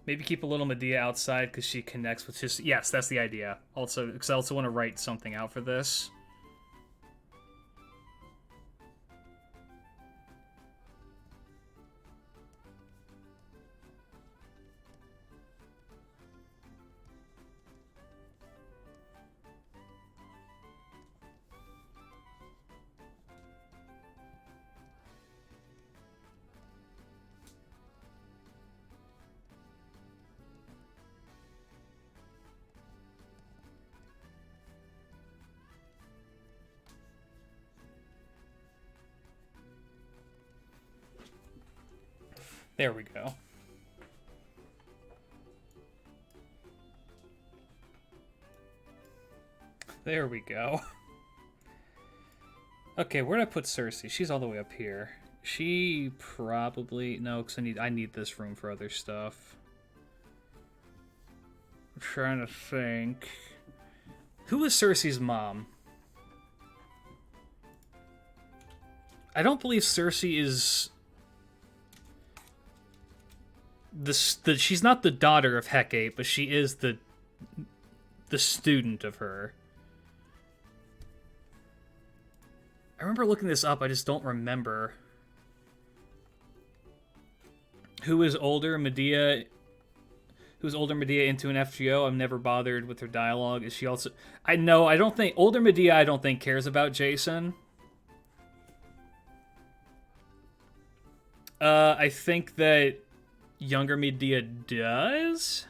[SPEAKER 1] Maybe keep a little Medea outside because she connects with his... Yes, that's the idea. Also, because I also want to write something out for this. There we go. There we go. Okay, where did I put Cersei? She's all the way up here. She probably... No, because I need this room for other stuff. I'm trying to think. Who is Cersei's mom? I don't believe Cersei is... she's not the daughter of Hecate, but she is the student of her. I remember looking this up, I just don't remember. Who is older, Medea? Who's older Medea into an FGO? I'm never bothered with her dialogue. Is she also... I don't think... Older Medea, I don't think cares about Jason. I think that younger Medea does?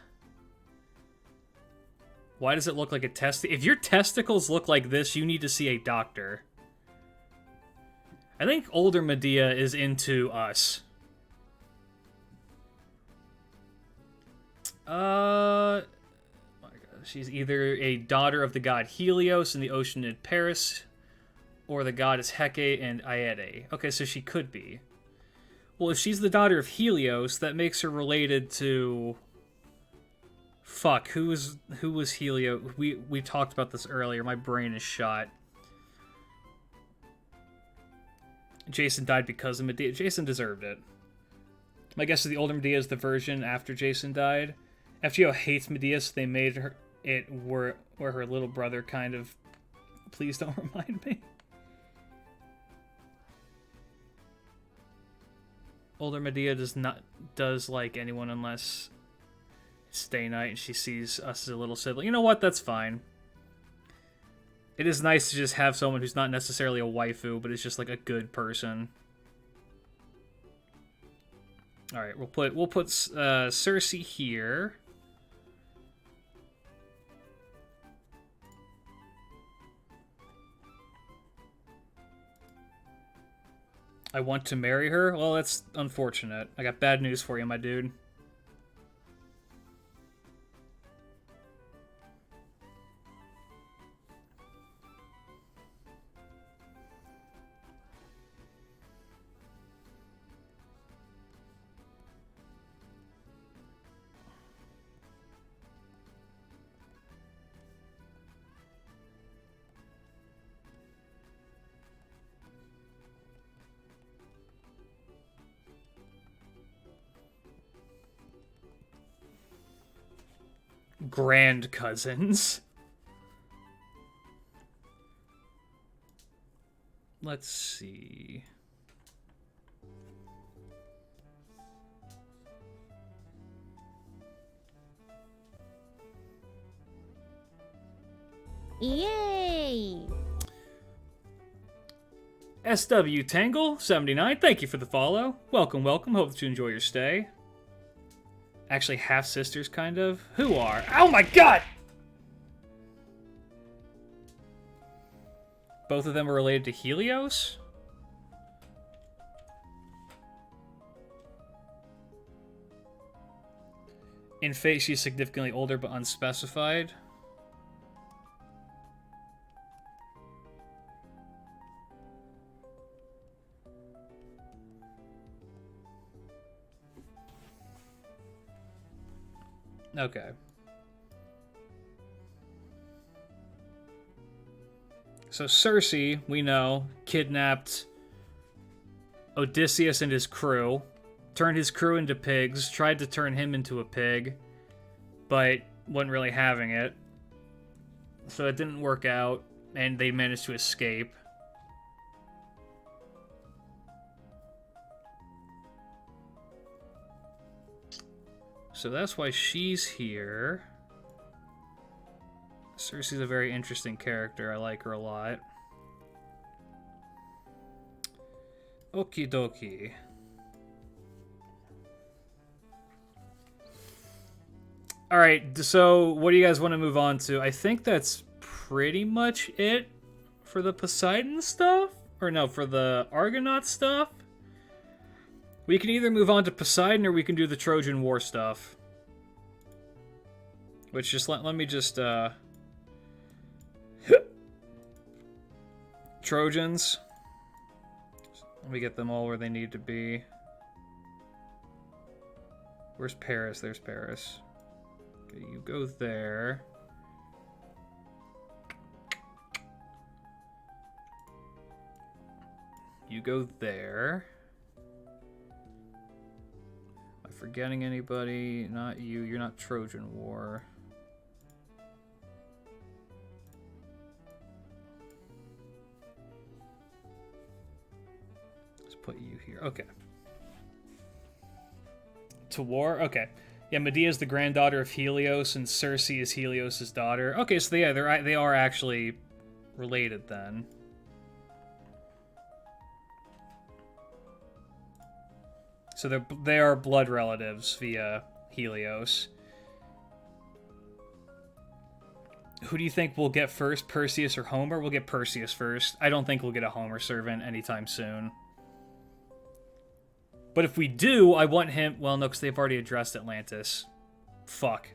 [SPEAKER 1] Why does it look like a test? If your testicles look like this, you need to see a doctor. I think older Medea is into us. My God. She's either a daughter of the god Helios and the Oceanid Paris, or the goddess Hecate and Iete. Okay, so she could be. Well, if she's the daughter of Helios, that makes her related to... Fuck, who was Helios? We talked about this earlier. My brain is shot. Jason died because of Medea. Jason deserved it. My guess is the older Medea is the version after Jason died. FGO hates Medea, so they made her where her little brother kind of... Please don't remind me. Older Medea does like anyone unless it's stay night and she sees us as a little sibling. You know what? That's fine. It is nice to just have someone who's not necessarily a waifu, but is just like a good person. All right, we'll put Cersei here. I want to marry her? Well, that's unfortunate. I got bad news for you, my dude. grand cousins. Let's see.
[SPEAKER 2] Yay!
[SPEAKER 1] SW Tangle 79, thank you for the follow. Welcome, welcome. Hope that you enjoy your stay. Actually, half sisters, kind of. Who are? Oh my god! Both of them are related to Helios? In fate, she's significantly older but unspecified. Okay. So Cersei, we know, kidnapped Odysseus and his crew, turned his crew into pigs, tried to turn him into a pig, but wasn't really having it. So it didn't work out, and they managed to escape. So that's why she's here. Cersei's a very interesting character. I like her a lot. Okie dokie. Alright, so what do you guys want to move on to? I think that's pretty much it for the Poseidon stuff? Or no, for the Argonaut stuff? We can either move on to Poseidon or we can do the Trojan War stuff. Which just let me just Trojans. Let me get them all where they need to be. Where's Paris? There's Paris. Okay, you go there. You go there. Am I forgetting anybody? Not you. You're not Trojan War. Let's put you here. Okay. To war? Okay. Yeah, Medea is the granddaughter of Helios, and Cersei is Helios' daughter. Okay, so yeah, they are actually related then. So they are blood relatives via Helios. Who do you think will get first, Perseus or Homer? We'll get Perseus first. I don't think we'll get a Homer servant anytime soon. But if we do, I want him... Well, no, because they've already addressed Atlantis. Fuck.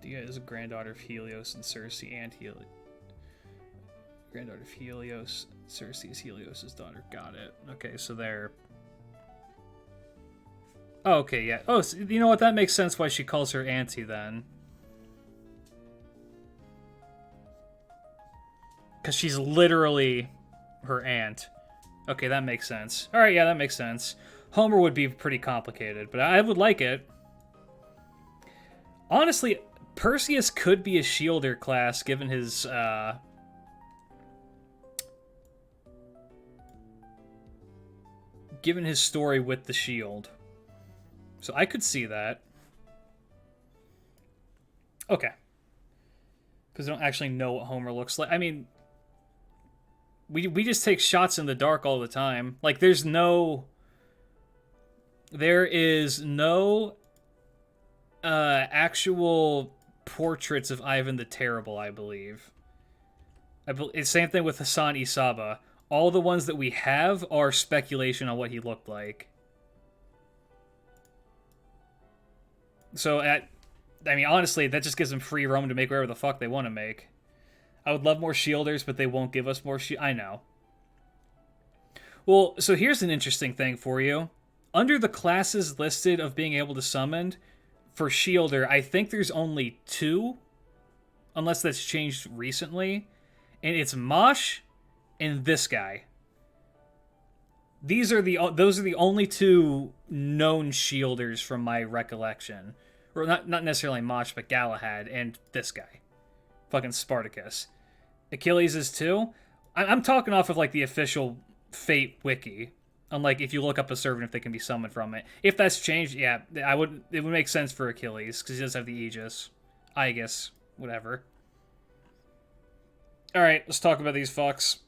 [SPEAKER 1] Dia is a granddaughter of Helios and Cersei and Helios. Granddaughter of Helios. Cersei is Helios' daughter. Got it. Okay, so they're... Oh, okay, yeah. Oh, so you know what? That makes sense why she calls her auntie then. Because she's literally her aunt. Okay, that makes sense. Alright, yeah, that makes sense. Homer would be pretty complicated, but I would like it. Honestly, Perseus could be a shielder class, given his, given his story with the shield. So I could see that. Okay. Because I don't actually know what Homer looks like. I mean... We just take shots in the dark all the time. Like, there is no actual portraits of Ivan the Terrible, I believe. It's same thing with Hassan Isaba. All the ones that we have are speculation on what he looked like. So, I mean, honestly, that just gives them free roam to make whatever the fuck they want to make. I would love more shielders, but they won't give us more I know. Well, so here's an interesting thing for you. Under the classes listed of being able to summon, for shielder, I think there's only 2, unless that's changed recently, and it's Mosh and this guy. those are the only two known shielders from my recollection, or not necessarily Mosh, but Galahad and this guy, fucking Spartacus. Achilles is too. I'm talking off of like the official Fate wiki. Unlike if you look up a servant, if they can be summoned from it. If that's changed, yeah, it would make sense for Achilles because he does have the Aegis. I guess whatever. All right, let's talk about these fucks.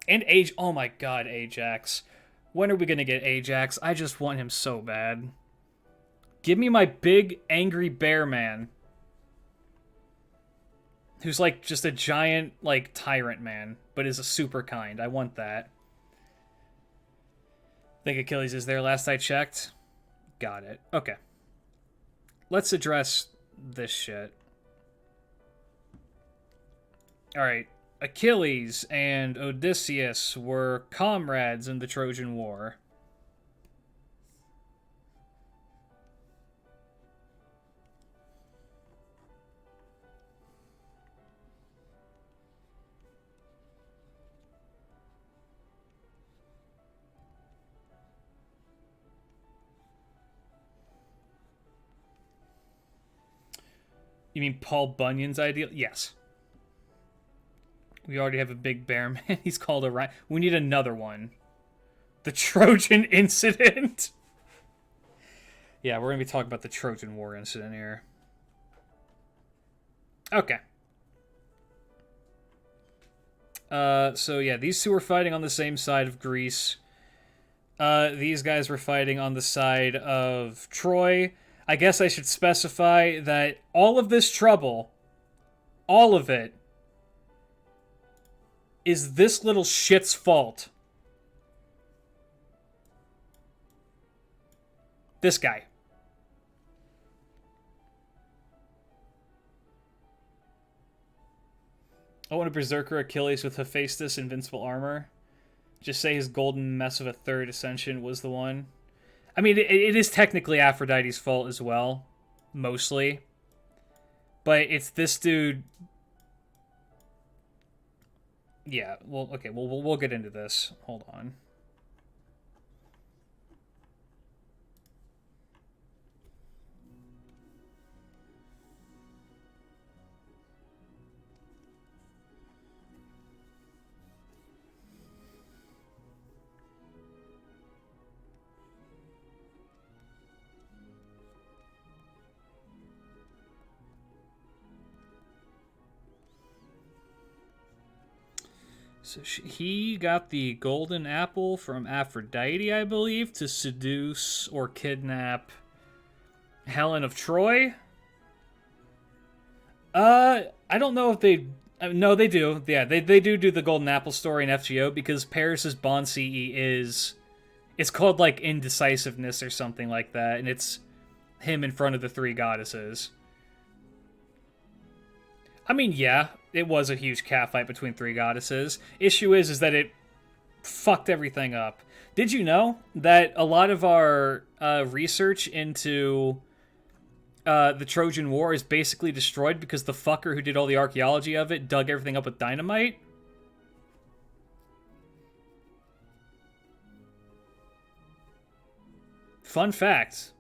[SPEAKER 1] And oh my god, Ajax. When are we gonna get Ajax? I just want him so bad. Give me my big, angry bear man. Who's like just a giant, like, tyrant man, but is a super kind. I want that. Think Achilles is there last I checked? Got it. Okay. Let's address this shit. Alright. Achilles and Odysseus were comrades in the Trojan War. You mean Paul Bunyan's ideal? Yes. We already have a big bear man. He's called Orion. We need another one. The Trojan incident. Yeah, we're going to be talking about the Trojan War incident here. Okay. So yeah, these two were fighting on the same side of Greece. These guys were fighting on the side of Troy. I guess I should specify that all of this trouble, all of it, is this little shit's fault. This guy. I want a berserker Achilles with Hephaestus invincible armor. Just say his golden mess of a third ascension was the one. I mean, it is technically Aphrodite's fault as well, mostly. But it's this dude. Yeah, well, okay, we'll get into this. Hold on. So he got the golden apple from Aphrodite, I believe, to seduce or kidnap Helen of Troy. I don't know if they... No, they do. Yeah, they do the golden apple story in FGO because Paris's Bond CE is... It's called, like, indecisiveness or something like that, and it's him in front of the three goddesses. I mean, yeah, it was a huge catfight between three goddesses. Issue is that it fucked everything up. Did you know that a lot of our research into the Trojan War is basically destroyed because the fucker who did all the archaeology of it dug everything up with dynamite? Fun fact.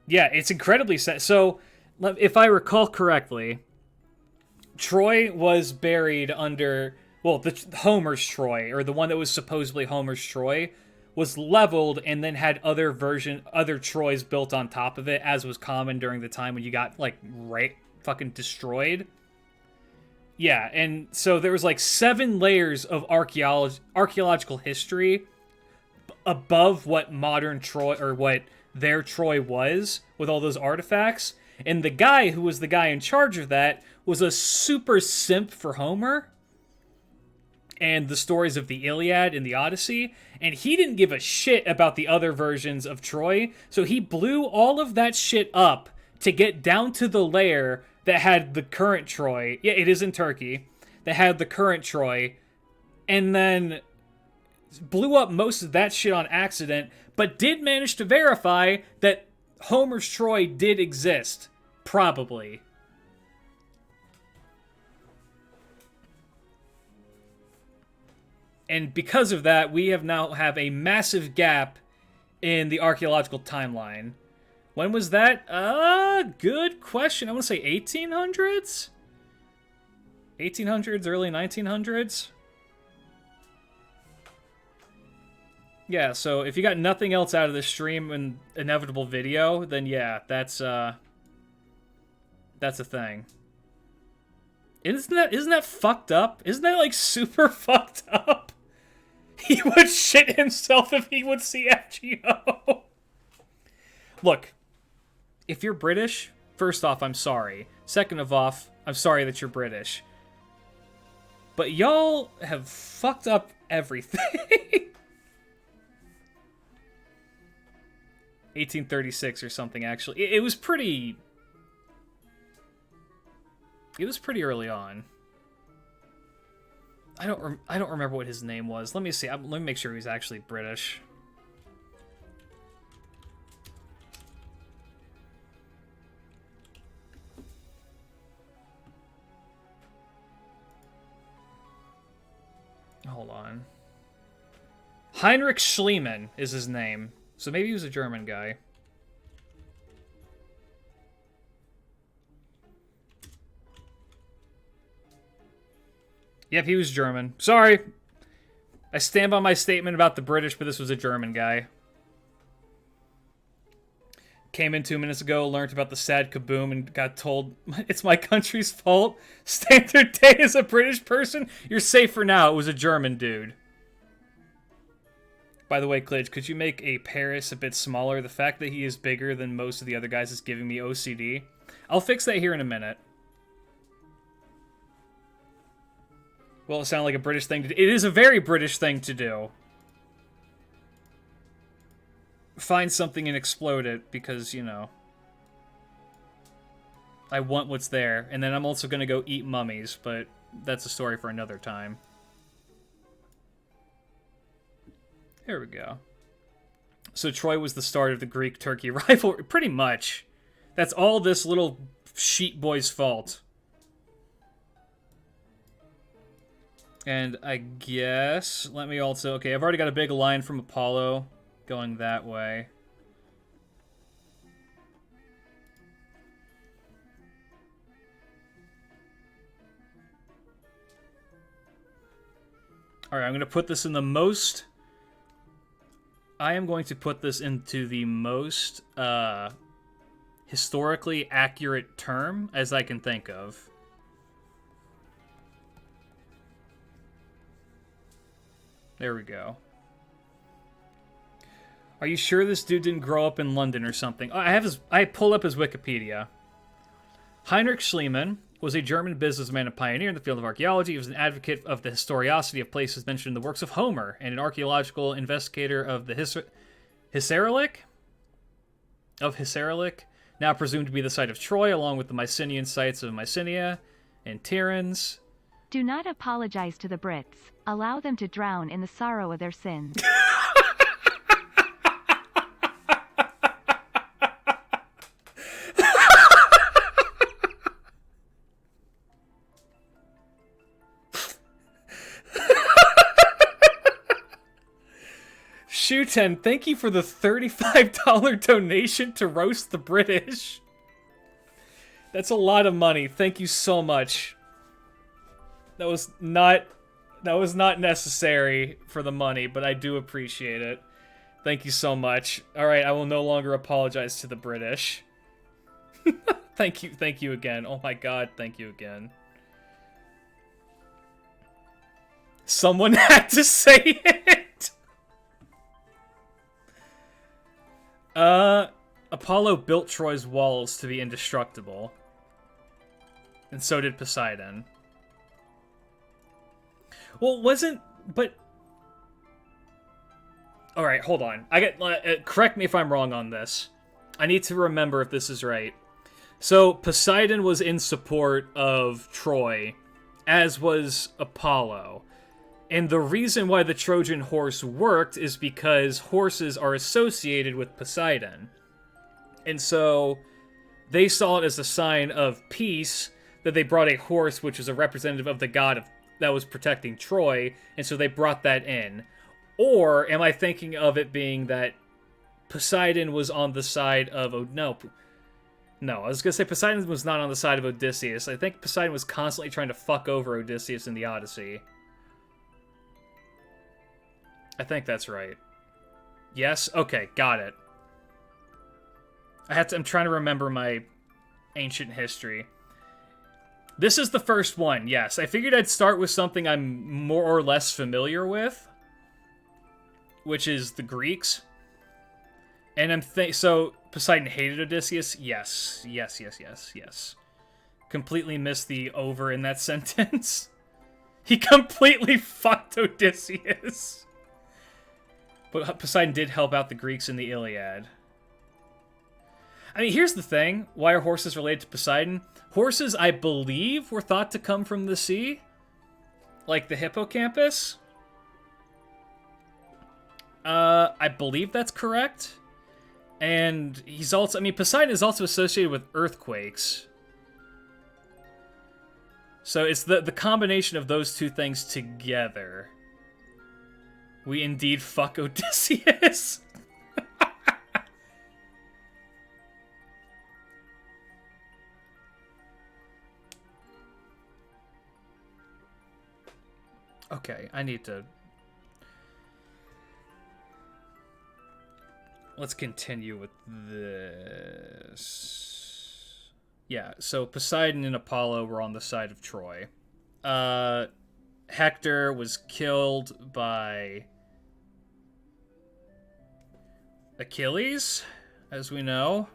[SPEAKER 1] Yeah, it's incredibly sad. So, if I recall correctly, Troy was buried under... Well, Homer's Troy, or the one that was supposedly Homer's Troy, was leveled and then had other Troys built on top of it, as was common during the time when you got, like, fucking destroyed. Yeah, and so there was, like, 7 layers of archaeological history above what modern Troy, or what their Troy was, with all those artifacts. And the guy who was the guy in charge of that was a super simp for Homer and the stories of the Iliad and the Odyssey, and he didn't give a shit about the other versions of Troy, so he blew all of that shit up to get down to the layer that had the current Troy. Yeah, it is in Turkey. That had the current Troy, and then blew up most of that shit on accident, but did manage to verify that Homer's Troy did exist. Probably. And because of that, we now have a massive gap in the archaeological timeline. When was that? Good question. I want to say 1800s? 1800s, early 1900s? Yeah, so if you got nothing else out of this stream and inevitable video, then yeah, that's a thing. Isn't that fucked up? Isn't that, like, super fucked up? He would shit himself if he would see FGO. Look, if you're British, first off, I'm sorry. Second of all, I'm sorry that you're British. But y'all have fucked up everything. 1836 or something, actually. It was pretty... It was pretty early on. I don't remember what his name was. Let me see. Let me make sure he's actually British. Hold on. Heinrich Schliemann is his name. So maybe he was a German guy. Yep, he was German. Sorry. I stand by my statement about the British, but this was a German guy. Came in 2 minutes ago, learned about the sad kaboom, and got told it's my country's fault. Standard day as a British person? You're safe for now. It was a German dude. By the way, Klidge, could you make a Paris a bit smaller? The fact that he is bigger than most of the other guys is giving me OCD. I'll fix that here in a minute. Well, it sounded like a British thing to do. It is a very British thing to do. Find something and explode it because, you know, I want what's there. And then I'm also going to go eat mummies, but that's a story for another time. Here we go. So Troy was the start of the Greek-Turkey rivalry. Pretty much. That's all this little sheep boy's fault. And I guess, let me also... Okay, I've already got a big line from Apollo going that way. Alright, I'm going to put this in the most... I am going to put this into the most historically accurate term as I can think of. There we go. Are you sure this dude didn't grow up in London or something? I pulled up his Wikipedia. Heinrich Schliemann was a German businessman and pioneer in the field of archaeology. He was an advocate of the historicity of places mentioned in the works of Homer, and an archaeological investigator of the Hisarlik, now presumed to be the site of Troy, along with the Mycenaean sites of Mycenae and Tiryns.
[SPEAKER 3] Do not apologize to the Brits. Allow them to drown in the sorrow of their sins.
[SPEAKER 1] Shuten, thank you for the $35 donation to roast the British. That's a lot of money. Thank you so much. That was not necessary for the money, but I do appreciate it. Thank you so much. Alright, I will no longer apologize to the British. Thank you again. Oh my god, thank you again. Someone had to say it! Apollo built Troy's walls to be indestructible. And so did Poseidon. Well, but... Alright, hold on. Correct me if I'm wrong on this. I need to remember if this is right. So, Poseidon was in support of Troy, as was Apollo. And the reason why the Trojan horse worked is because horses are associated with Poseidon. And so, they saw it as a sign of peace that they brought a horse which is a representative of the god that was protecting Troy, and so they brought that in. Or am I thinking of it being that Poseidon was on the side of... No, I was going to say Poseidon was not on the side of Odysseus. I think Poseidon was constantly trying to fuck over Odysseus in the Odyssey. I think that's right. Yes? Okay, got it. I'm trying to remember my ancient history. This is the first one, yes. I figured I'd start with something I'm more or less familiar with, which is the Greeks. And so Poseidon hated Odysseus? Yes. Completely missed the over in that sentence. He completely fucked Odysseus. But Poseidon did help out the Greeks in the Iliad. I mean, here's the thing. Why are horses related to Poseidon? Horses, I believe, were thought to come from the sea. Like the hippocampus. I believe that's correct. And he's also... I mean, Poseidon is also associated with earthquakes. So it's the combination of those two things together. We indeed fuck Odysseus. Okay, I need to... Let's continue with this. Yeah, so Poseidon and Apollo were on the side of Troy. Hector was killed by Achilles, as we know.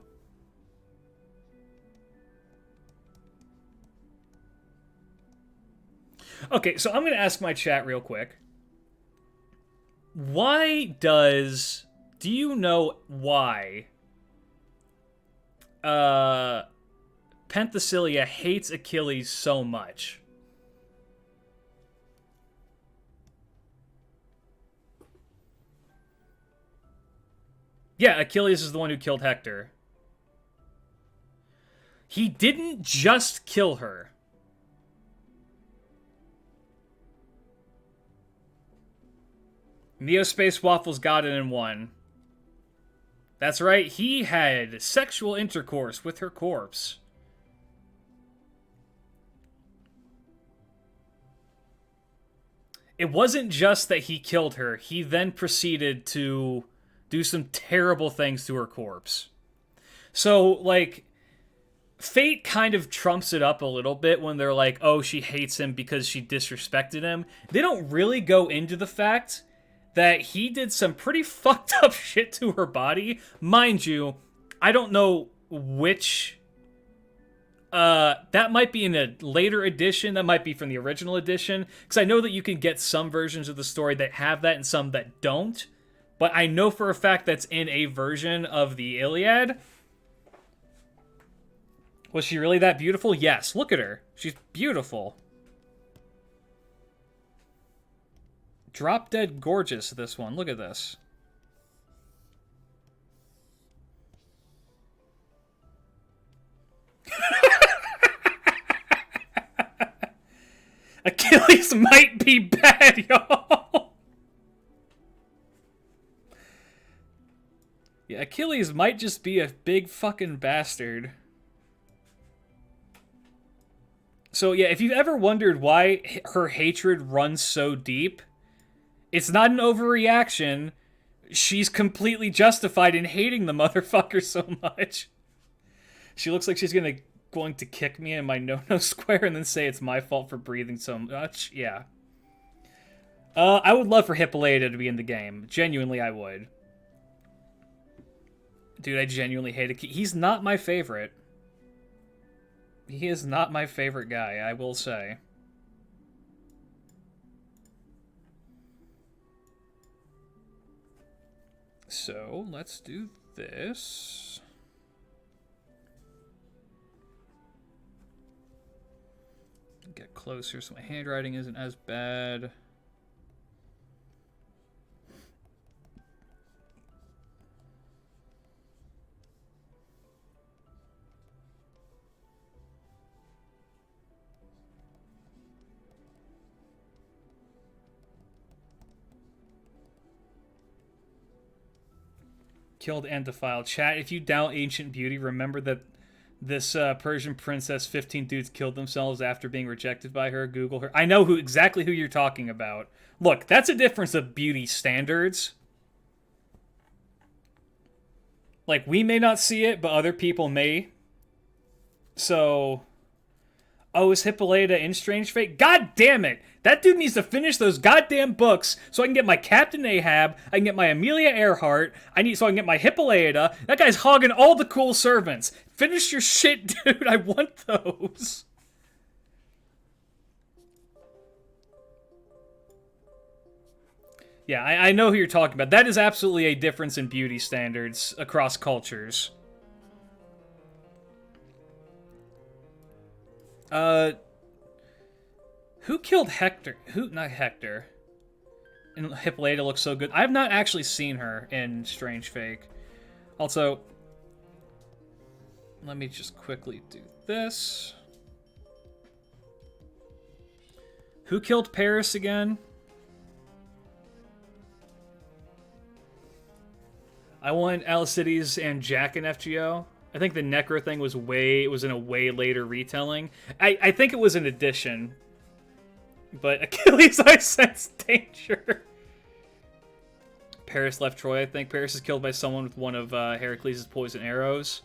[SPEAKER 1] Okay, so I'm going to ask my chat real quick. Do you know why Penthesilea hates Achilles so much? Yeah, Achilles is the one who killed Hector. He didn't just kill her. Neospace Waffles got it in one. That's right, he had sexual intercourse with her corpse. It wasn't just that he killed her, he then proceeded to do some terrible things to her corpse. So, like, fate kind of trumps it up a little bit when they're like, oh, she hates him because she disrespected him. They don't really go into the fact that he did some pretty fucked up shit to her body. Mind you, I don't know which... that might be in a later edition. That might be from the original edition. Because I know that you can get some versions of the story that have that and some that don't. But I know for a fact that's in a version of the Iliad. Was she really that beautiful? Yes. Look at her. She's beautiful. Drop dead gorgeous, this one. Look at this. Achilles might be bad, y'all. Yeah, Achilles might just be a big fucking bastard. So yeah, if you've ever wondered why her hatred runs so deep, it's not an overreaction. She's completely justified in hating the motherfucker so much. She looks like she's going to kick me in my no-no square and then say it's my fault for breathing so much. Yeah. I would love for Hippolyta to be in the game. Genuinely, I would. Dude, I genuinely hate Achilles. He's not my favorite. He is not my favorite guy, I will say. So, let's do this. Get closer so my handwriting isn't as bad. Killed and defiled. Chat, if you doubt ancient beauty, remember that this Persian princess, 15 dudes killed themselves after being rejected by her. Google her. I know exactly who you're talking about. Look, that's a difference of beauty standards. Like, we may not see it, but other people may. So... Oh, is Hippolyta in Strange Fate? God damn it! That dude needs to finish those goddamn books so I can get my Captain Ahab, I can get my Amelia Earhart, so I can get my Hippolyta. That guy's hogging all the cool servants. Finish your shit, dude. I want those. Yeah, I know who you're talking about. That is absolutely a difference in beauty standards across cultures. Who killed Hector? Not Hector. And Hippolyta looks so good. I have not actually seen her in Strange Fake. Also, let me just quickly do this. Who killed Paris again? I want Alcides and Jack in FGO. I think the Necro thing was in a way later retelling. I think it was an addition. But Achilles, I sense danger. Paris left Troy, I think. Paris is killed by someone with one of Heracles' poison arrows.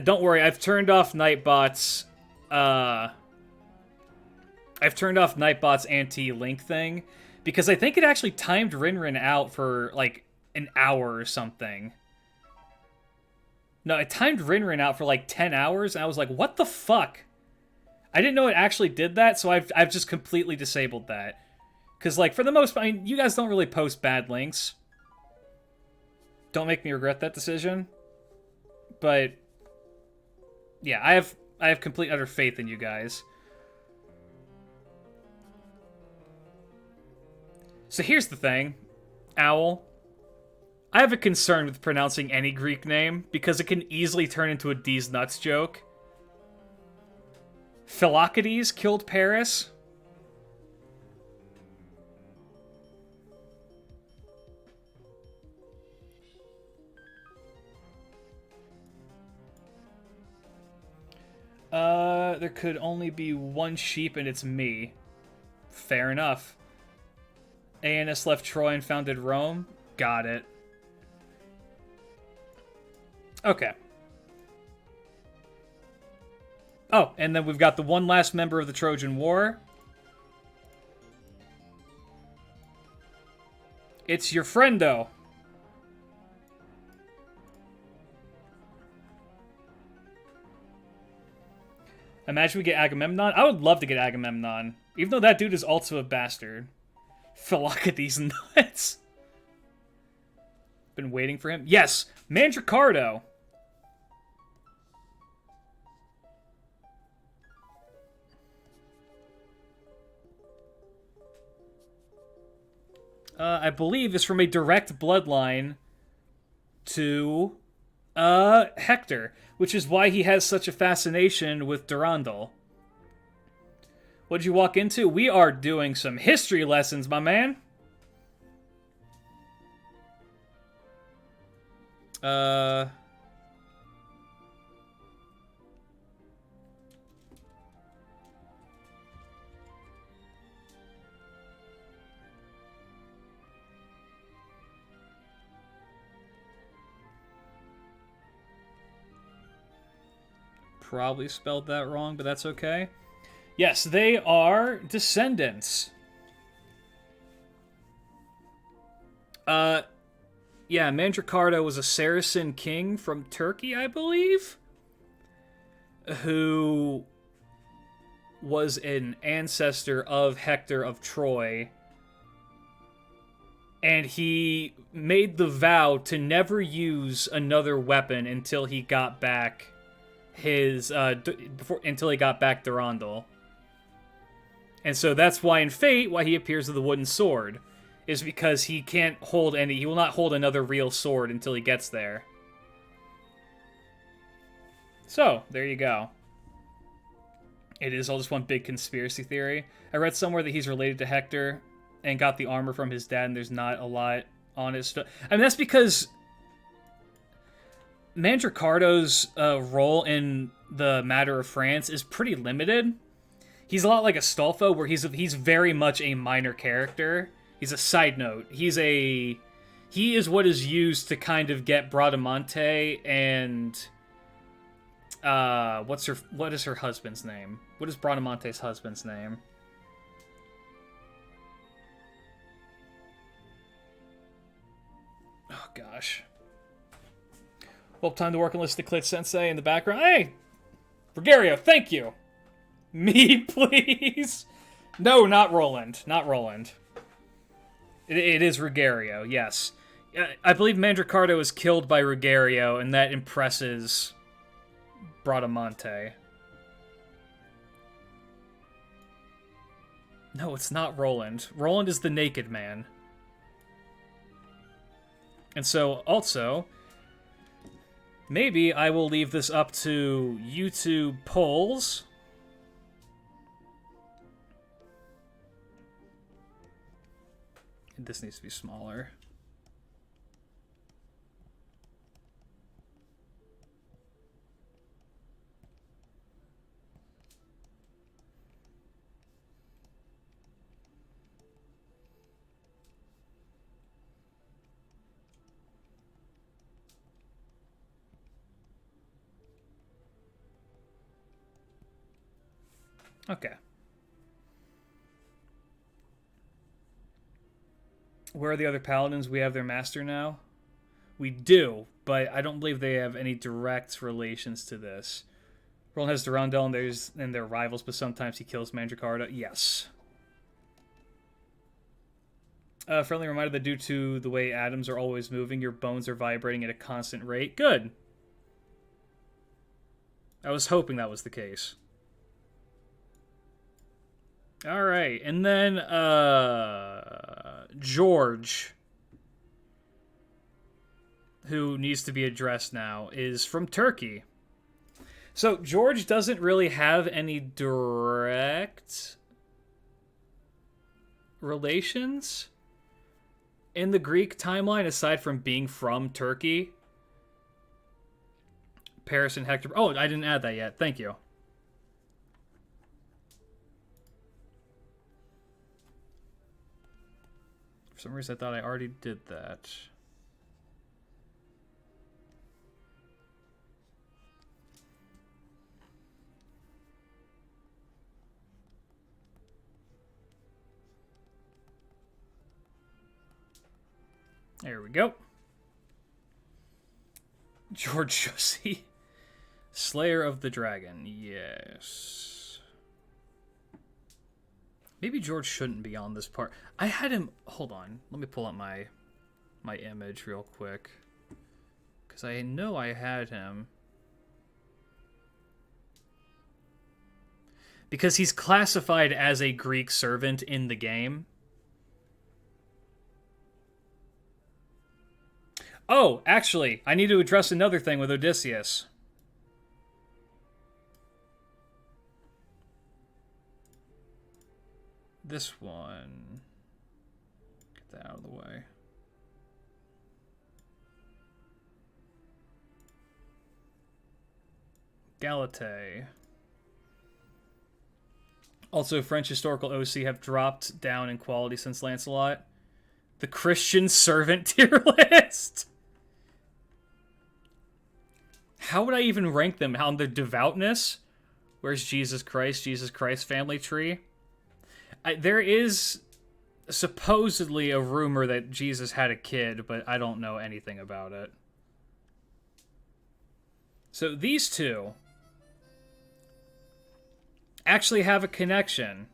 [SPEAKER 1] Don't worry, I've turned off Nightbot's... I've turned off Nightbot's anti-link thing. Because I think it actually timed Rinrin out for, like, an hour or something. No, it timed Rinrin out for, like, 10 hours, and I was like, what the fuck? I didn't know it actually did that, so I've just completely disabled that. Because, like, for the most part, I mean, you guys don't really post bad links. Don't make me regret that decision. But, yeah, I have complete utter faith in you guys. So here's the thing, Owl. I have a concern with pronouncing any Greek name, because it can easily turn into a D's nuts joke. Philoctetes killed Paris. There could only be one sheep and it's me. Fair enough. Aeneas left Troy and founded Rome. Got it. Okay. Oh, and then we've got the one last member of the Trojan War. It's your friendo. Imagine we get Agamemnon. I would love to get Agamemnon. Even though that dude is also a bastard. Philoctetes nuts. Been waiting for him. Yes! Manricardo. I believe is from a direct bloodline to Hector, which is why he has such a fascination with Durandal. What did you walk into? We are doing some history lessons, my man. Probably spelled that wrong, but that's okay. Yes, they are descendants. Yeah, Manricardo was a Saracen king from Turkey, I believe, who was an ancestor of Hector of Troy, and he made the vow to never use another weapon until he got back until he got back Durandal. And so that's why in Fate, why he appears with a wooden sword, is because he will not hold another real sword until he gets there. So, there you go. It is all just one big conspiracy theory. I read somewhere that he's related to Hector and got the armor from his dad, and there's not a lot on his... I mean, that's because Manricardo's role in the matter of France is pretty limited. He's a lot like Astolfo, where he's very much a minor character. He's a side note. He is what is used to kind of get Bradamante and what is her husband's name? What is Bradamante's husband's name? Oh gosh. Well, time to work and listen to Klidge Sensei in the background. Hey! Rogerio, thank you! Me, please! No, not Roland. Not Roland. It is Rogerio, yes. I believe Manricardo is killed by Rogerio, and that impresses Bradamante. No, it's not Roland. Roland is the naked man. And so, also, maybe I will leave this up to YouTube polls. This needs to be smaller. Okay. Where are the other paladins? We have their master now? We do, but I don't believe they have any direct relations to this. Roland has Durandal and they're rivals, but sometimes he kills Manricardo. Yes. Friendly reminder that due to the way atoms are always moving, your bones are vibrating at a constant rate. Good. I was hoping that was the case. Alright, and then, George, who needs to be addressed now, is from Turkey. So, George doesn't really have any direct relations in the Greek timeline, aside from being from Turkey. Paris and Hector... Oh, I didn't add that yet. Thank you. For some reason, I thought I already did that. There we go. George Josie. Slayer of the Dragon. Yes. Maybe George shouldn't be on this part. I had him... Hold on. Let me pull up my image real quick. Because I know I had him. Because he's classified as a Greek servant in the game. Oh, actually, I need to address another thing with Odysseus. This one. Get that out of the way. Galate. Also, French historical OC have dropped down in quality since Lancelot. The Christian servant tier list. How would I even rank them? On their devoutness? Where's Jesus Christ? Jesus Christ family tree? There is supposedly a rumor that Jesus had a kid, but I don't know anything about it. So these two actually have a connection.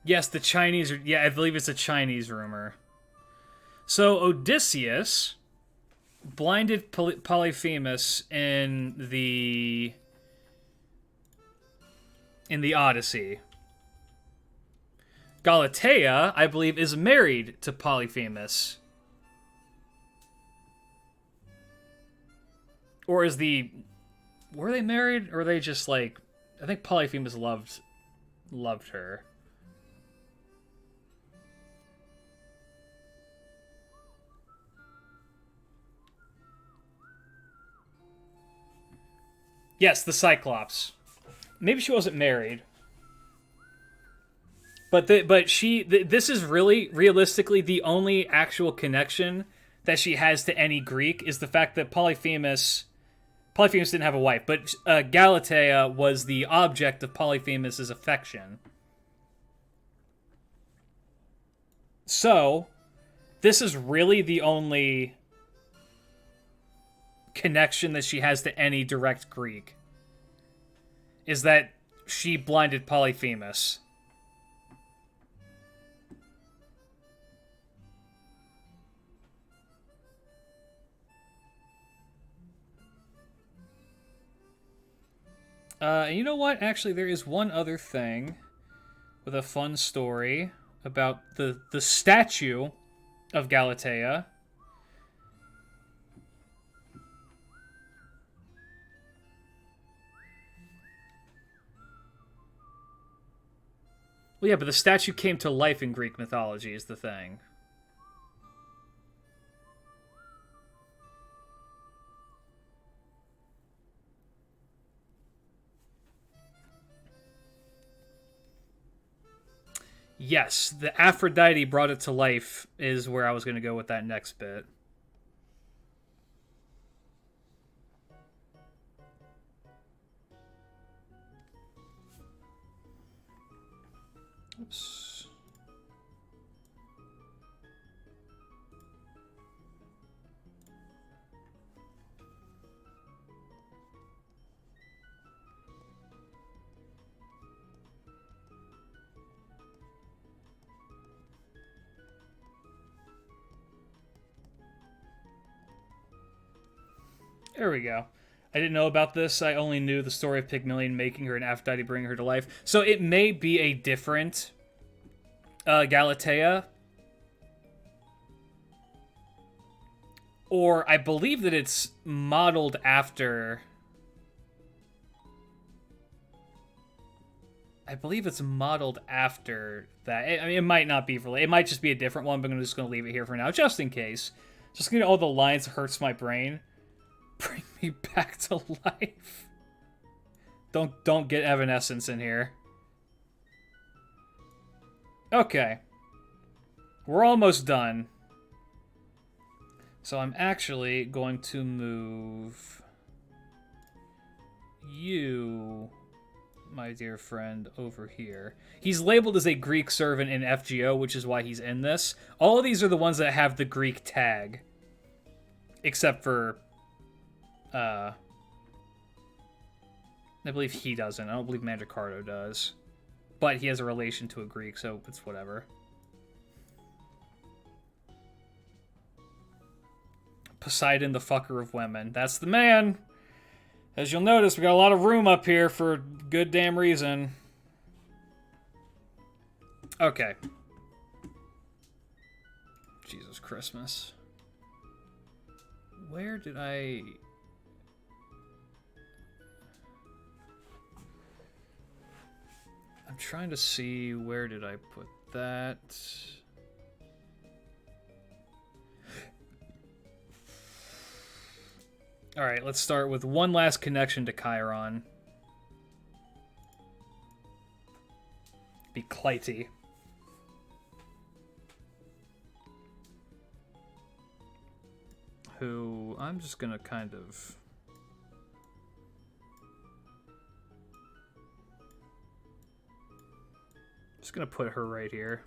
[SPEAKER 1] Yes, the Chinese. Yeah, I believe it's a Chinese rumor. So Odysseus blinded Polyphemus in the Odyssey. Galatea, I believe, is married to Polyphemus. Or is the... Were they married? Or were they just like... I think Polyphemus loved her. Yes, the Cyclops. Maybe she wasn't married. But this is really, realistically, the only actual connection that she has to any Greek is the fact that Polyphemus didn't have a wife, but Galatea was the object of Polyphemus's affection. So, this is really the only connection that she has to any direct Greek. Is that she blinded Polyphemus. You know what? Actually, there is one other thing with a fun story about the statue of Galatea. Well, yeah, but the statue came to life in Greek mythology is the thing. Yes, the Aphrodite brought it to life is where I was going to go with that next bit. Oops. There we go. I didn't know about this. I only knew the story of Pygmalion making her and Aphrodite bringing her to life. So it may be a different Galatea. Or I believe that it's modeled after... I believe it's modeled after that. I mean, it might not be related. It might just be a different one, but I'm just going to leave it here for now, just in case. Just getting all the lines hurts my brain. Bring me back to life. Don't get Evanescence in here. Okay. We're almost done. So I'm actually going to move you, my dear friend, over here. He's labeled as a Greek servant in FGO, which is why he's in this. All of these are the ones that have the Greek tag. Except for... I believe he doesn't. I don't believe Manricardo does. But he has a relation to a Greek, so it's whatever. Poseidon, the fucker of women. That's the man! As you'll notice, we got a lot of room up here for good damn reason. Okay. Jesus Christmas. Where did I... I'm trying to see where did I put that. All right, let's start with one last connection to Chiron. Be Clytie. Who I'm just gonna kind of... Just gonna put her right here.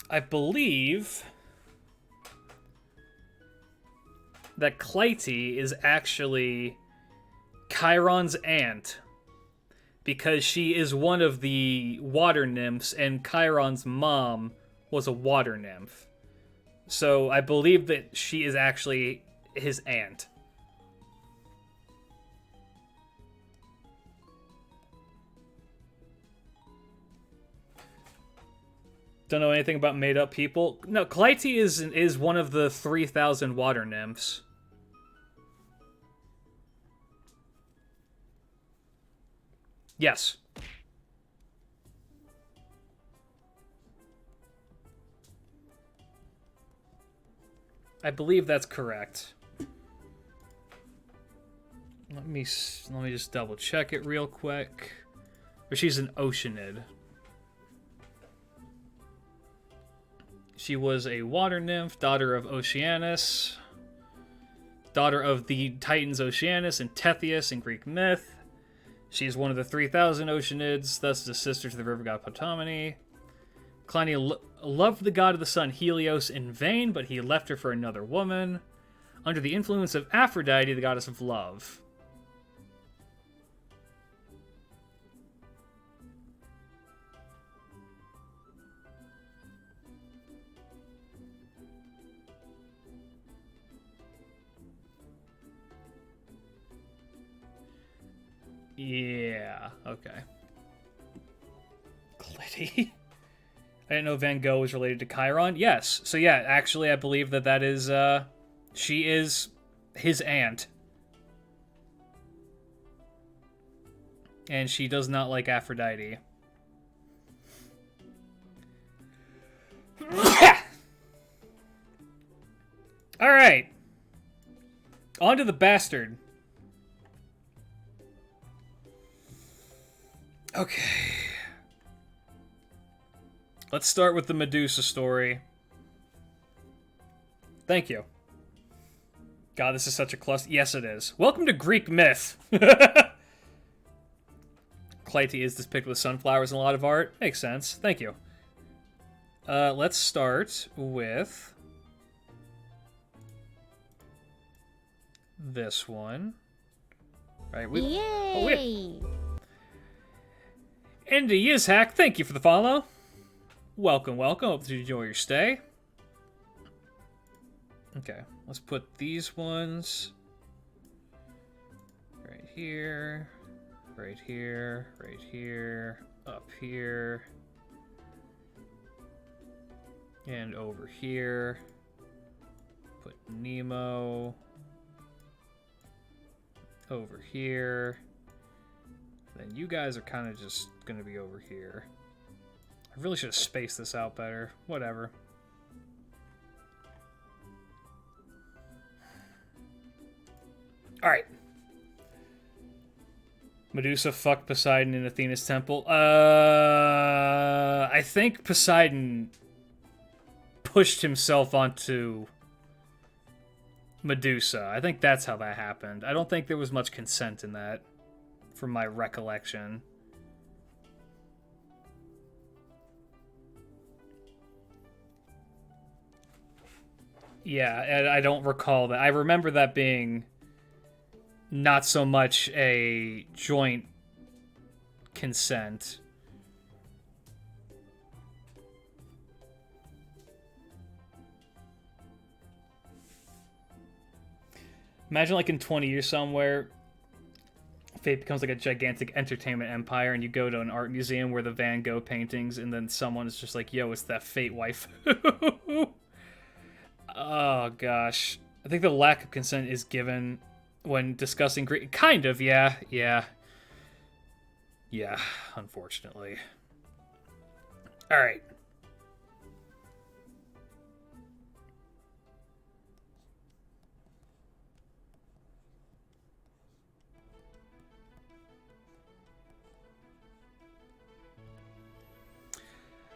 [SPEAKER 1] I believe that Clytie is actually Chiron's aunt, because she is one of the water nymphs, and Chiron's mom was a water nymph. So I believe that she is actually his aunt. Don't know anything about made-up people. No, Clytie is one of the 3,000 water nymphs. Yes. I believe that's correct. Let me just double check it real quick. But she's an Oceanid. She was a water nymph, daughter of Oceanus, daughter of the Titans Oceanus and Theseus in Greek myth. She is one of the 3,000 Oceanids, thus the sister to the river god Potamine. Clytie loved the god of the sun Helios in vain, but he left her for another woman, under the influence of Aphrodite, the goddess of love. Yeah, okay. Clytie. I didn't know Van Gogh was related to Chiron. Yes. So yeah, actually I believe that is, she is his aunt. And she does not like Aphrodite. Alright. On to the bastard. Okay. Let's start with the Medusa story. Thank you. God, this is such a cluster. Yes, it is. Welcome to Greek myth. Clytie is depicted with sunflowers in a lot of art. Makes sense. Thank you. Let's start with this one. Right.
[SPEAKER 2] Yay!
[SPEAKER 1] Andy Yizhack, thank you for the follow. Welcome, welcome. Hope you enjoy your stay. Okay, let's put these ones right here, right here, right here, up here, and over here. Put Nemo over here. Then you guys are kind of just going to be over here. I really should have spaced this out better. Whatever. Alright. Medusa fucked Poseidon in Athena's temple. I think Poseidon pushed himself onto Medusa. I think that's how that happened. I don't think there was much consent in that, from my recollection. Yeah, and I don't recall that. I remember that being not so much a joint consent. Imagine like in 20 years somewhere, Fate becomes like a gigantic entertainment empire, and you go to an art museum where the Van Gogh paintings, and then someone is just like, yo, it's that Fate wife. Oh, gosh. I think the lack of consent is given when discussing Greek. Kind of, yeah. Yeah, unfortunately. Alright.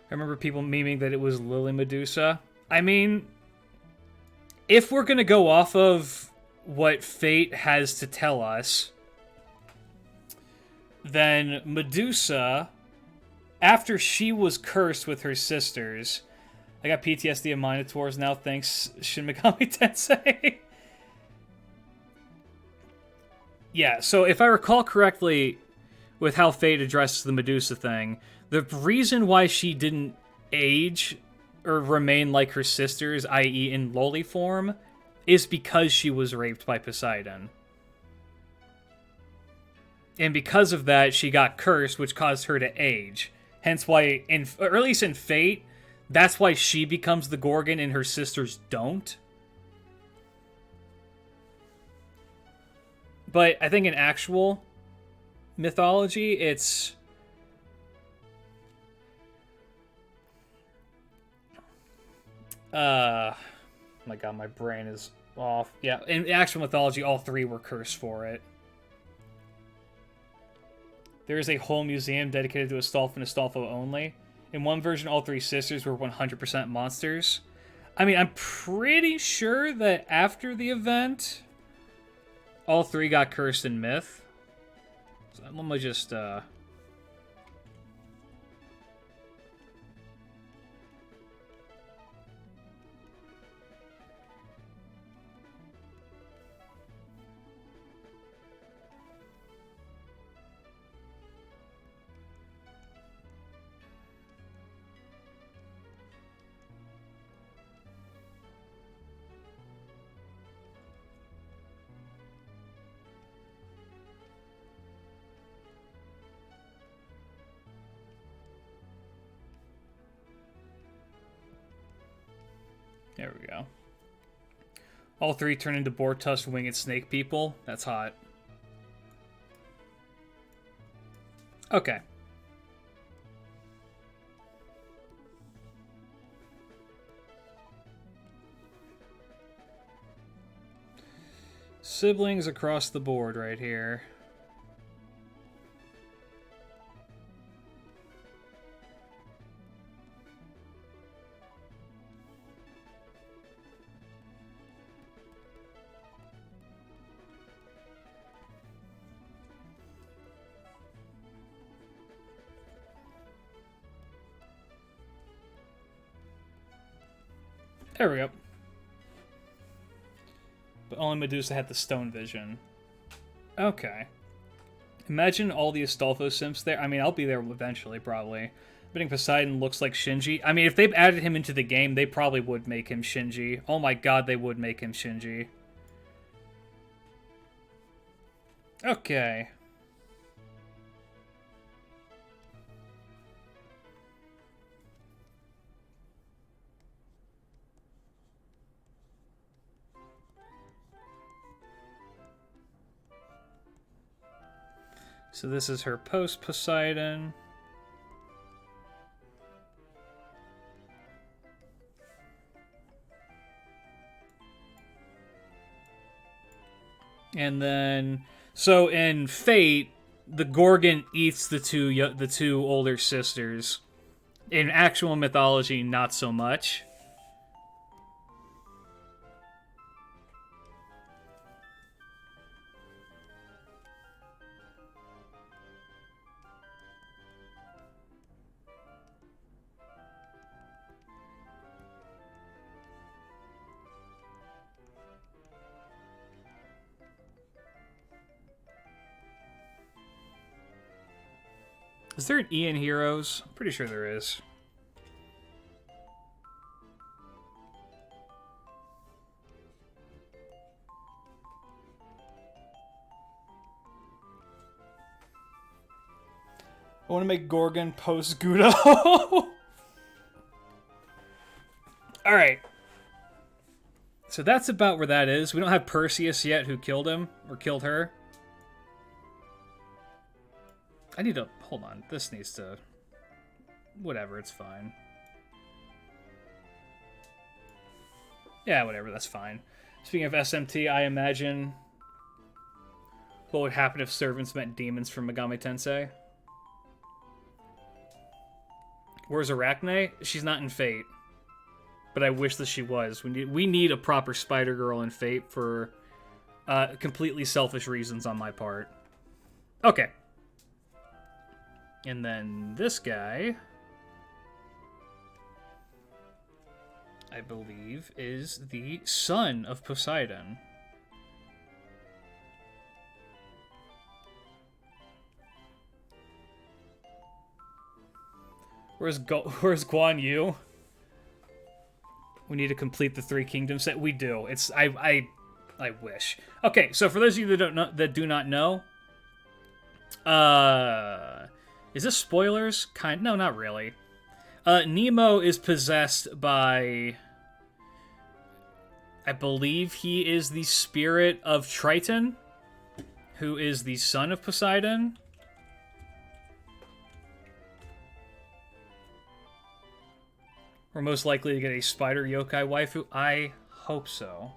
[SPEAKER 1] I remember people memeing that it was Lily Medusa. I mean, if we're going to go off of what Fate has to tell us, then Medusa, after she was cursed with her sisters... I got PTSD of Minotaurs now, thanks Shin Megami Tensei. Yeah, so if I recall correctly, with how Fate addresses the Medusa thing, the reason why she didn't age or remain like her sisters, i.e. in lowly form, is because she was raped by Poseidon. And because of that, she got cursed, which caused her to age. Hence why, or at least in Fate, that's why she becomes the Gorgon and her sisters don't. But I think in actual mythology, it's... my god, my brain is off. Yeah, in actual mythology, all three were cursed for it. There is a whole museum dedicated to Astolfo and Astolfo only. In one version, all three sisters were 100% monsters. I mean, I'm pretty sure that after the event, all three got cursed in myth. So let me just, there we go. All three turn into boar-tusked winged snake people. That's hot. Okay. Siblings across the board right here. There we go. But only Medusa had the stone vision. Okay. Imagine all the Astolfo simps there. I mean, I'll be there eventually, probably. Betting Poseidon looks like Shinji. I mean, if they've added him into the game, they probably would make him Shinji. Oh my god, they would make him Shinji. Okay. So this is her post-Poseidon. And then, so in Fate, the Gorgon eats the two older sisters. In actual mythology, not so much. Is there an E in Heroes? I'm pretty sure there is. I want to make Gorgon post Gudo. Alright. So that's about where that is. We don't have Perseus yet who killed him, or killed her. I need to... Hold on. This needs to... Whatever, it's fine. Yeah, whatever, that's fine. Speaking of SMT, I imagine... What would happen if servants met demons from Megami Tensei? Where's Arachne? She's not in Fate. But I wish that she was. We need a proper Spider-Girl in Fate for completely selfish reasons on my part. Okay. And then this guy, I believe, is the son of Poseidon. Where's Guan Yu? We need to complete the 3 kingdom set. We do. It's I wish. Okay, so for those of you that do not know, is this spoilers? No, not really. Nemo is possessed by, I believe he is the spirit of Triton, who is the son of Poseidon. We're most likely to get a spider yokai waifu. I hope so.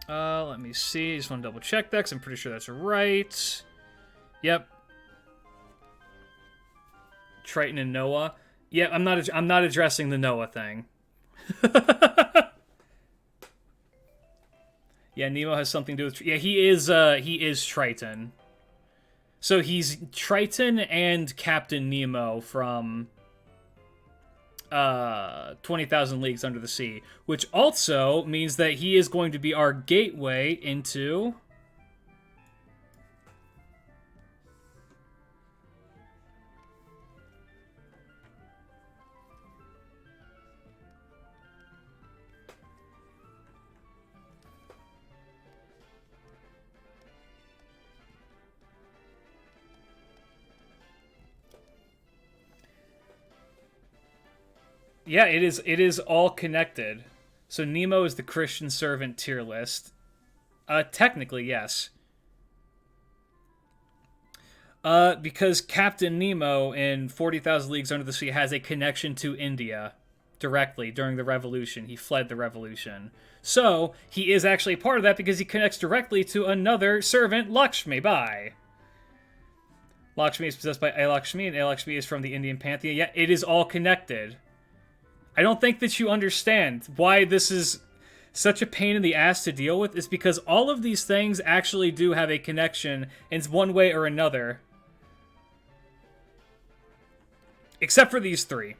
[SPEAKER 1] Let me see. Just want to double check that because I'm pretty sure that's right. Yep. Triton and Noah. Yeah, I'm not addressing the Noah thing. Yeah, Nemo has something to do with. Yeah, he is Triton. So he's Triton and Captain Nemo from 20,000 Leagues Under the Sea, which also means that he is going to be our gateway into yeah, it is all connected. So Nemo is the Christian servant tier list. Technically, yes. Because Captain Nemo in 40,000 Leagues Under the Sea has a connection to India directly during the revolution. He fled the revolution. So, he is actually part of that because he connects directly to another servant, Lakshmi. Bye. Lakshmi is possessed by Alakshmi, and Alakshmi is from the Indian pantheon. Yeah, it is all connected. I don't think that you understand why this is such a pain in the ass to deal with. Is because all of these things actually do have a connection in one way or another. Except for these 3.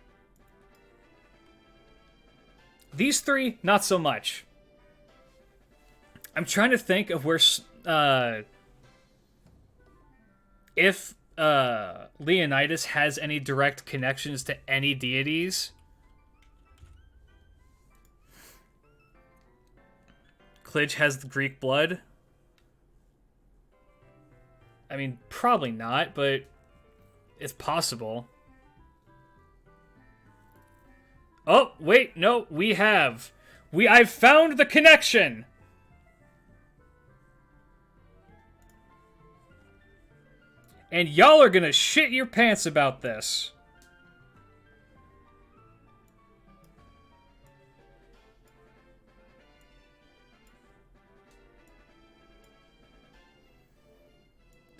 [SPEAKER 1] These 3, not so much. I'm trying to think of where... if Leonidas has any direct connections to any deities... Klidge has the Greek blood. I mean, probably not, but it's possible. Oh, wait, no, I've found the connection! And y'all are gonna shit your pants about this.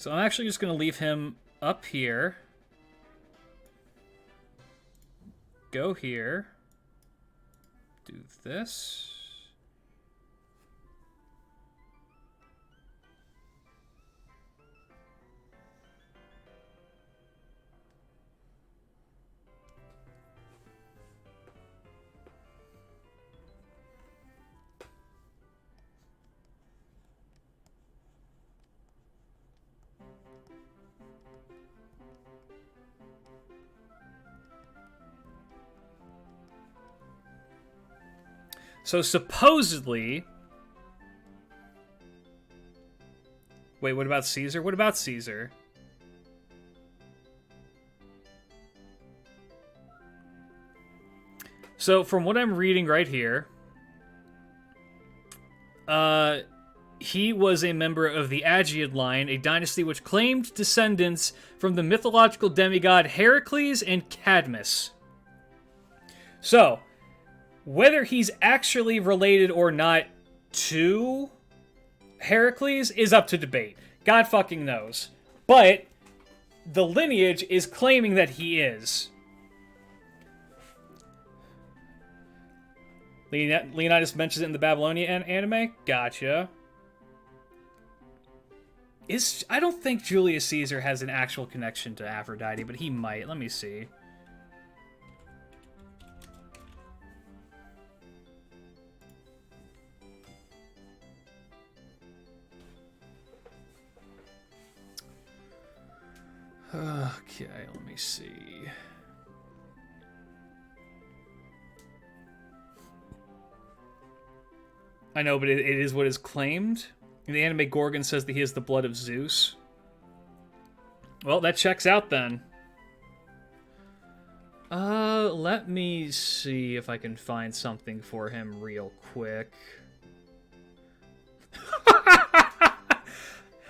[SPEAKER 1] So I'm actually just going to leave him up here. Go here. Do this. So supposedly... Wait, what about Caesar? What about Caesar? So from what I'm reading right here, he was a member of the Aegeid line, a dynasty which claimed descendants from the mythological demigod Heracles and Cadmus. So, whether he's actually related or not to Heracles is up to debate. God fucking knows. But the lineage is claiming that he is. Leonidas mentions it in the Babylonian anime? Gotcha. I don't think Julius Caesar has an actual connection to Aphrodite, but he might. Let me see. Okay, let me see. I know, but it is what is claimed. In the anime, Gorgon says that he has the blood of Zeus. Well, that checks out then. Let me see if I can find something for him real quick.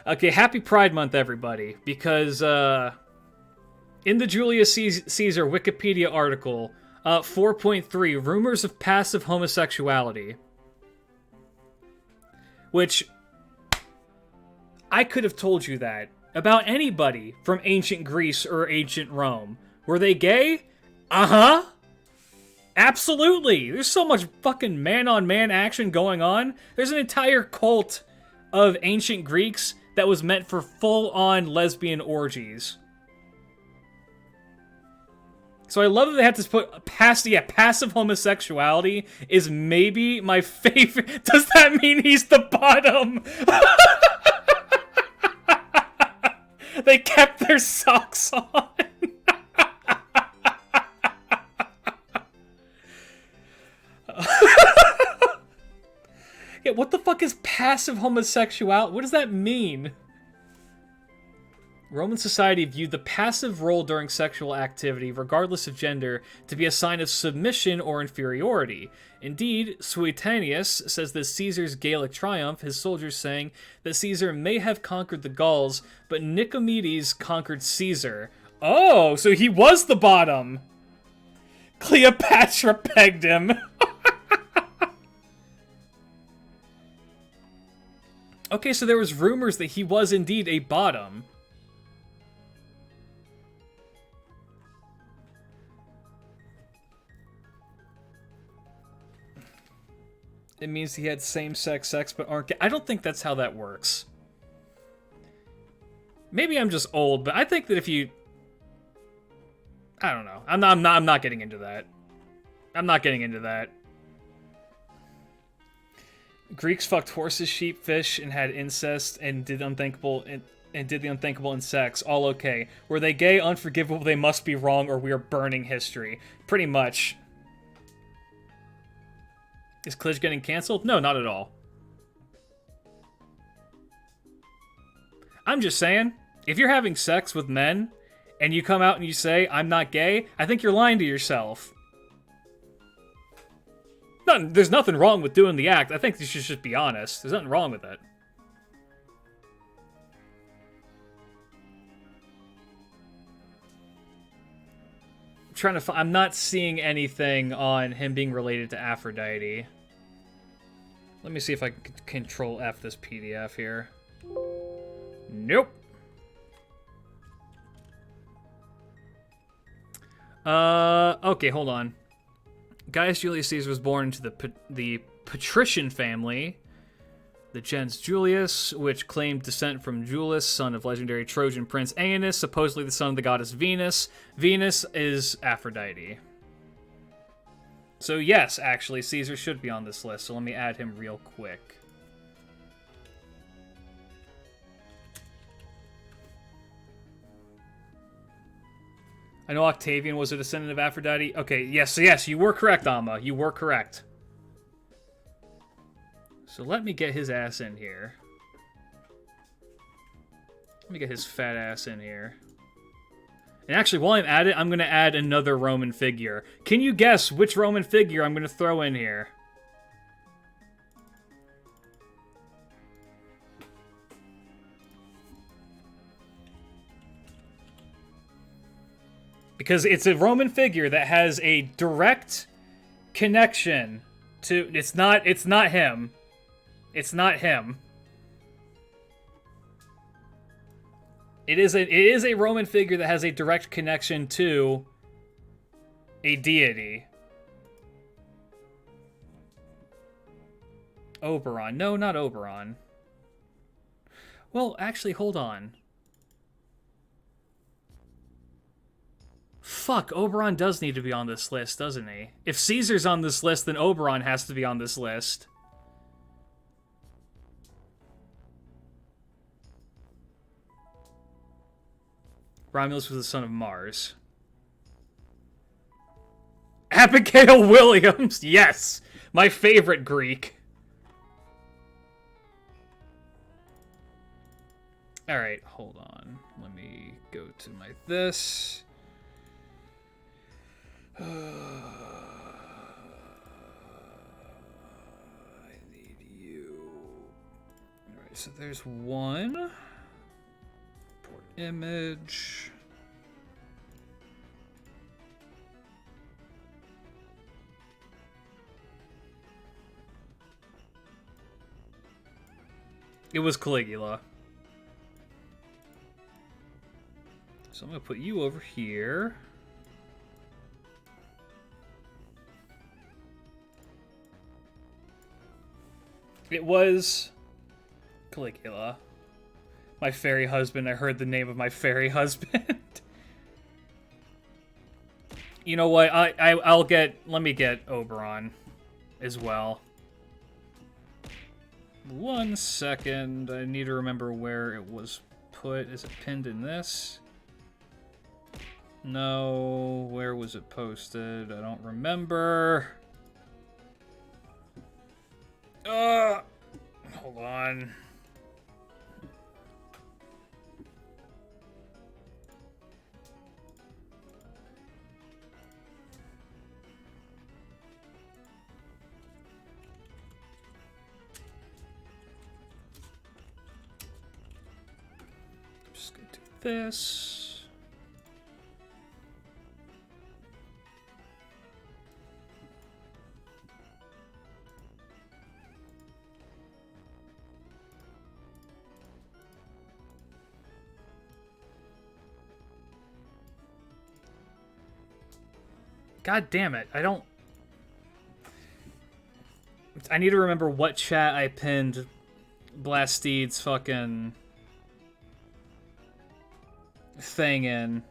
[SPEAKER 1] Okay, happy Pride Month, everybody. Because, in the Julius Caesar Wikipedia article, 4.3, rumors of passive homosexuality. Which, I could have told you that about anybody from ancient Greece or ancient Rome. Were they gay? Uh-huh. Absolutely. There's so much fucking man-on-man action going on. There's an entire cult of ancient Greeks that was meant for full-on lesbian orgies. So I love that they have to put passive homosexuality is maybe my favorite. Does that mean he's the bottom? They kept their socks on. Yeah, what the fuck is passive homosexuality? What does that mean? Roman society viewed the passive role during sexual activity, regardless of gender, to be a sign of submission or inferiority. Indeed, Suetonius says that Caesar's Gallic triumph, his soldiers saying that Caesar may have conquered the Gauls, but Nicomedes conquered Caesar. Oh, so he was the bottom! Cleopatra pegged him. Okay, so there was rumors that he was indeed a bottom. It means he had same-sex sex but aren't gay. I don't think that's how that works. Maybe I'm just old, but I think that if you... I don't know. I'm not getting into that. I'm not getting into that. Greeks fucked horses, sheep, fish, and had incest, and did unthinkable and did the unthinkable in sex. All okay. Were they gay, unforgivable, they must be wrong, or we are burning history. Pretty much. Is Klidge getting canceled? No, not at all. I'm just saying, if you're having sex with men, and you come out and you say, I'm not gay, I think you're lying to yourself. There's nothing wrong with doing the act. I think you should just be honest. There's nothing wrong with it. I'm not seeing anything on him being related to Aphrodite. Let me see if I can control F this PDF here. Nope. Okay, hold on. Gaius Julius Caesar was born into the patrician family, the gens Julius, which claimed descent from Julius, son of legendary Trojan prince Aeneas, supposedly the son of the goddess Venus. Venus is Aphrodite. So yes, actually, Caesar should be on this list, so let me add him real quick. I know Octavian was a descendant of Aphrodite. Okay, yes, so yes, you were correct, Amma. You were correct. So let me get his ass in here. Let me get his fat ass in here. And actually, while I'm at it, I'm going to add another Roman figure. Can you guess which Roman figure I'm going to throw in here? Because it's a Roman figure that has a direct connection to... It's not him. It's not him. It is a Roman figure that has a direct connection to a deity. Oberon. No, not Oberon. Well, actually, hold on. Fuck, Oberon does need to be on this list, doesn't he? If Caesar's on this list, then Oberon has to be on this list. Romulus was the son of Mars. Abigail Williams! Yes! My favorite Greek. Alright, hold on. Let me go to my this. I need you. Alright, so there's one. Port image. It was Caligula. So I'm going to put you over here. It was Caligula. My fairy husband. I heard the name of my fairy husband. You know what? I'll get... Let me get Oberon as well. 1 second. I need to remember where it was put. Is it pinned in this? No. Where was it posted? I don't remember. Hold on. Just gonna do this. God damn it, I need to remember what chat I pinned Blasteed's fucking thing in.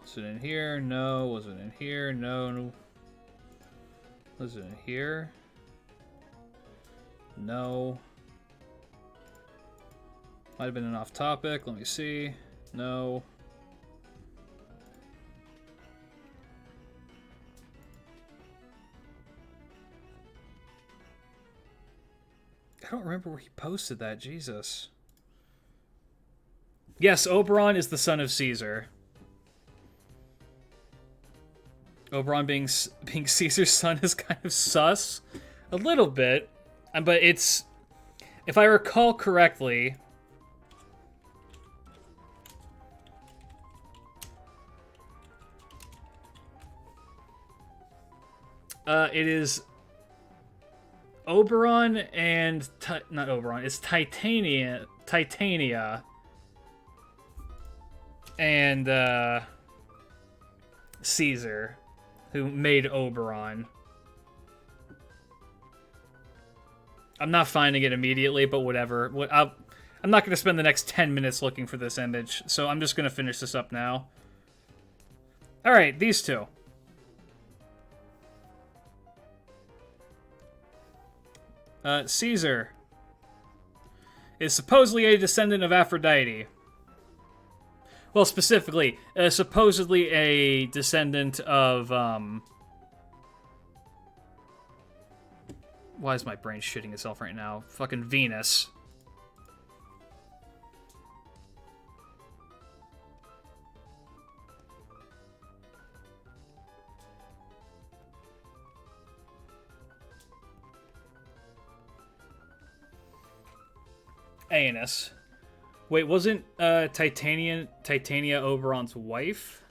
[SPEAKER 1] Was it in here? No. Was it in here? No. Was it in here? No. Might have been an off topic. Let me see. No. I don't remember where he posted that. Jesus. Yes, Oberon is the son of Caesar. Oberon being Caesar's son is kind of sus. A little bit. But it's... If I recall correctly... it is... Oberon and... not Oberon. It's Titania and Caesar, who made Oberon. I'm not finding it immediately, but whatever. I'm not going to spend the next 10 minutes looking for this image, so I'm just going to finish this up now. Alright, these two. Caesar is supposedly a descendant of Aphrodite. Well, specifically, supposedly a descendant of, why is my brain shitting itself right now? Fucking Venus. Aeneas. Wait, wasn't Titania Oberon's wife?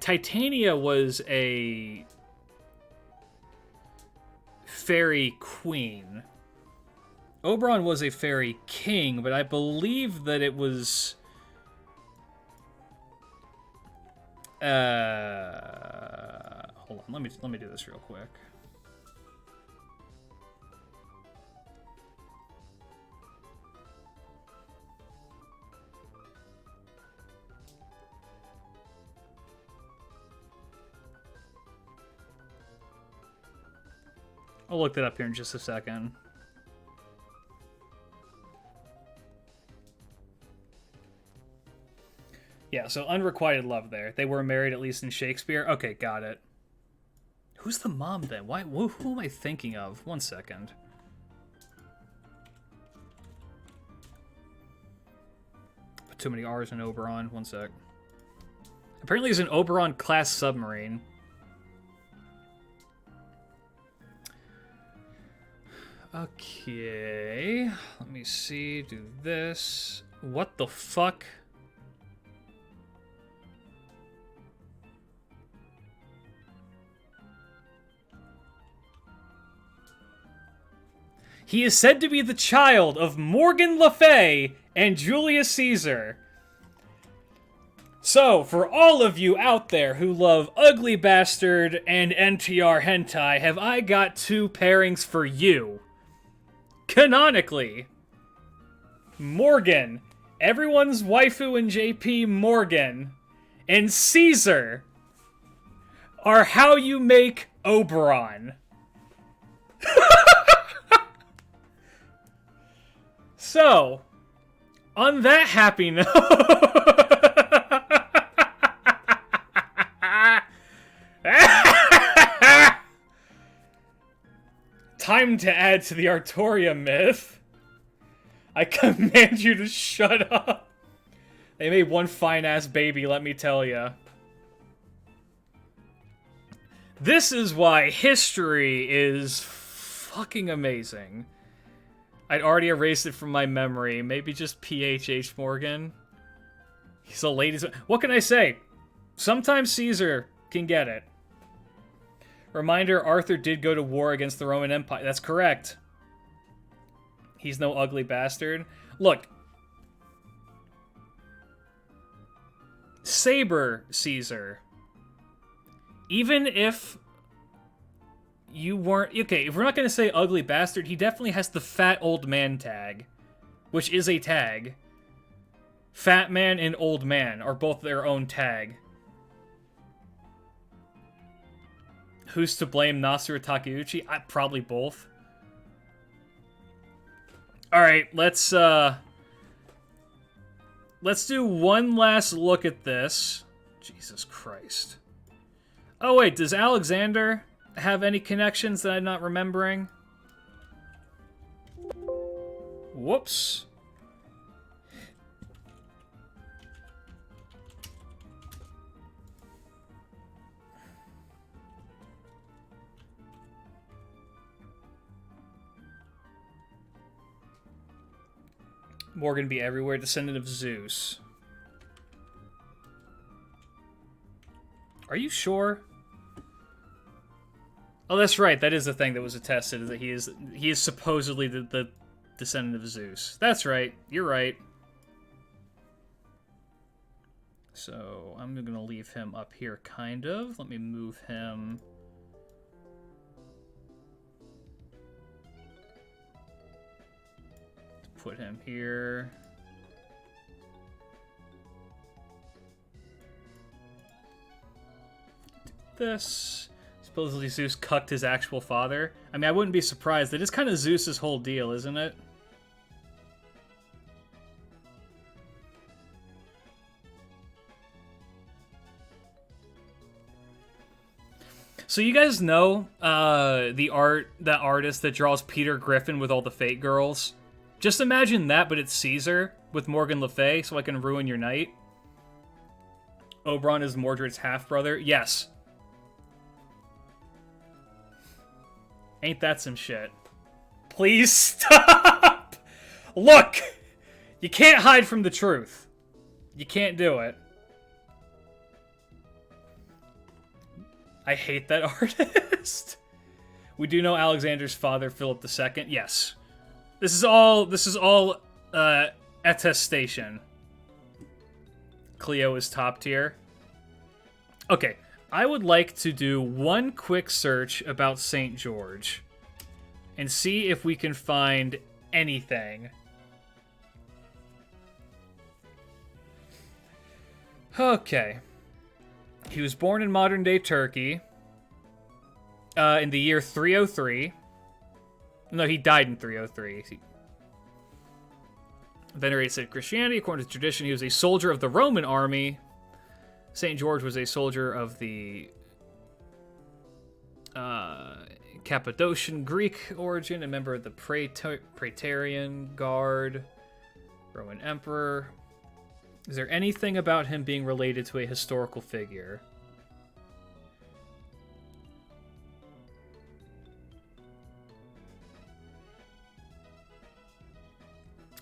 [SPEAKER 1] Titania was a fairy queen. Oberon was a fairy king, but I believe that it was... hold on, let me do this real quick. I'll look that up here in just a second. Yeah, so unrequited love there. They were married, at least in Shakespeare. Okay, got it. Who's the mom then? Who am I thinking of? 1 second. Put too many R's in Oberon. 1 sec. Apparently it's an Oberon-class submarine. Okay. Let me see. Do this. What the fuck? He is said to be the child of Morgan Le Fay and Julius Caesar. So, for all of you out there who love Ugly Bastard and NTR hentai, have I got 2 pairings for you. Canonically, Morgan, everyone's waifu in JP Morgan, and Caesar are how you make Oberon. So, on that happy note, time to add to the Artoria myth. I command you to shut up. They made one fine-ass baby, let me tell ya. This is why history is fucking amazing. I'd already erased it from my memory. Maybe just PHH Morgan. He's the latest. What can I say? Sometimes Caesar can get it. Reminder, Arthur did go to war against the Roman Empire. That's correct. He's no ugly bastard. Look. Saber Caesar. Even if you weren't... Okay, if we're not going to say ugly bastard, he definitely has the fat old man tag. Which is a tag. Fat man and old man are both their own tag. Who's to blame, Nasu or Takeuchi? Probably both. Alright, let's do one last look at this. Jesus Christ. Oh wait, does Alexander have any connections that I'm not remembering? Whoops. Morgan be everywhere, descendant of Zeus. Are you sure? Oh, that's right. That is the thing that was attested, is that he is supposedly the descendant of Zeus. That's right. You're right. So, I'm going to leave him up here, kind of. Let me move him. Put him here. Do this. Supposedly Zeus cucked his actual father. I mean, I wouldn't be surprised. That is kind of Zeus's whole deal, isn't it? So you guys know the artist that draws Peter Griffin with all the Fate girls? Just imagine that, but it's Caesar with Morgan Le Fay, so I can ruin your night. Oberon is Mordred's half-brother. Yes. Ain't that some shit? Please stop! Look! You can't hide from the truth. You can't do it. I hate that artist. We do know Alexander's father, Philip II. Yes. This is all attestation. Cleo is top tier. Okay. I would like to do one quick search about St. George and see if we can find anything. Okay. He was born in modern-day Turkey in the year 303. No, he died in 303. He venerates Christianity. According to tradition, he was a soldier of the Roman army St. George was a soldier of the Cappadocian Greek origin, a member of the Praetorian Guard, Roman Emperor. Is there anything about him being related to a historical figure?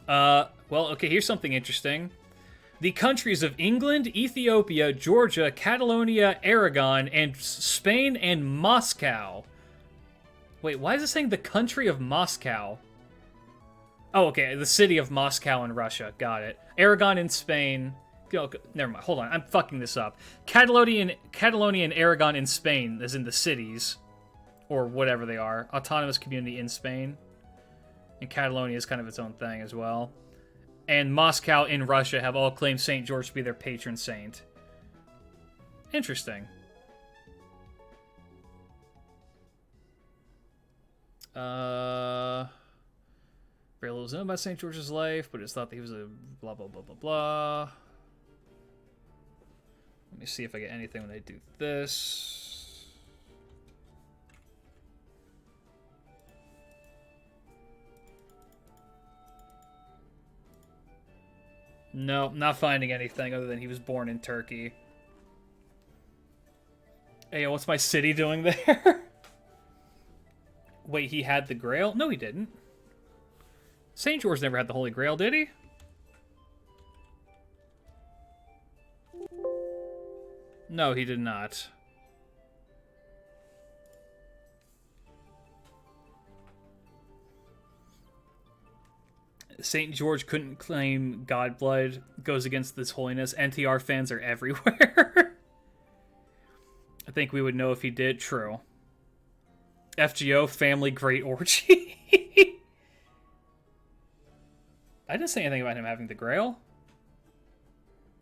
[SPEAKER 1] Well, okay, here's something interesting. The countries of England, Ethiopia, Georgia, Catalonia, Aragon, and Spain and Moscow. Wait, why is it saying the country of Moscow? Oh, okay, the city of Moscow in Russia. Got it. Aragon in Spain. Oh, never mind. Hold on, I'm fucking this up. Catalonia and Aragon in Spain, as in the cities. Or whatever they are. Autonomous community in Spain. And Catalonia is kind of its own thing as well. And Moscow in Russia have all claimed St. George to be their patron saint. Interesting. Very little is known about St. George's life, but it's thought that he was a blah, blah, blah, blah, blah. Let me see if I get anything when I do this. No, not finding anything other than he was born in Turkey. Hey, what's my city doing there? Wait, he had the Grail? No, he didn't. St. George never had the Holy Grail, did he? No, he did not. St. George couldn't claim Godblood, goes against this holiness. NTR fans are everywhere. I think we would know if he did. True. FGO, family great orgy. I didn't say anything about him having the Grail.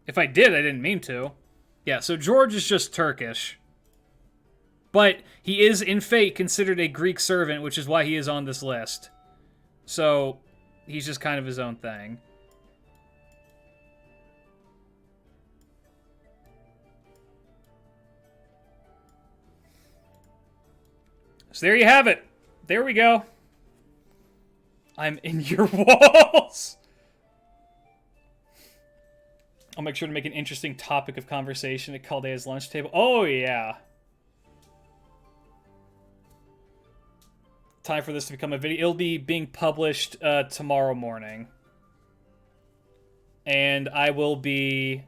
[SPEAKER 1] If I did, I didn't mean to. Yeah, so George is just Turkish. But he is, in fate, considered a Greek servant, which is why he is on this list. So he's just kind of his own thing. So there you have it. There we go. I'm in your walls. I'll make sure to make an interesting topic of conversation at Caldea's lunch table. Oh, yeah. Time for this to become a video. It'll be being published tomorrow morning. And I will be...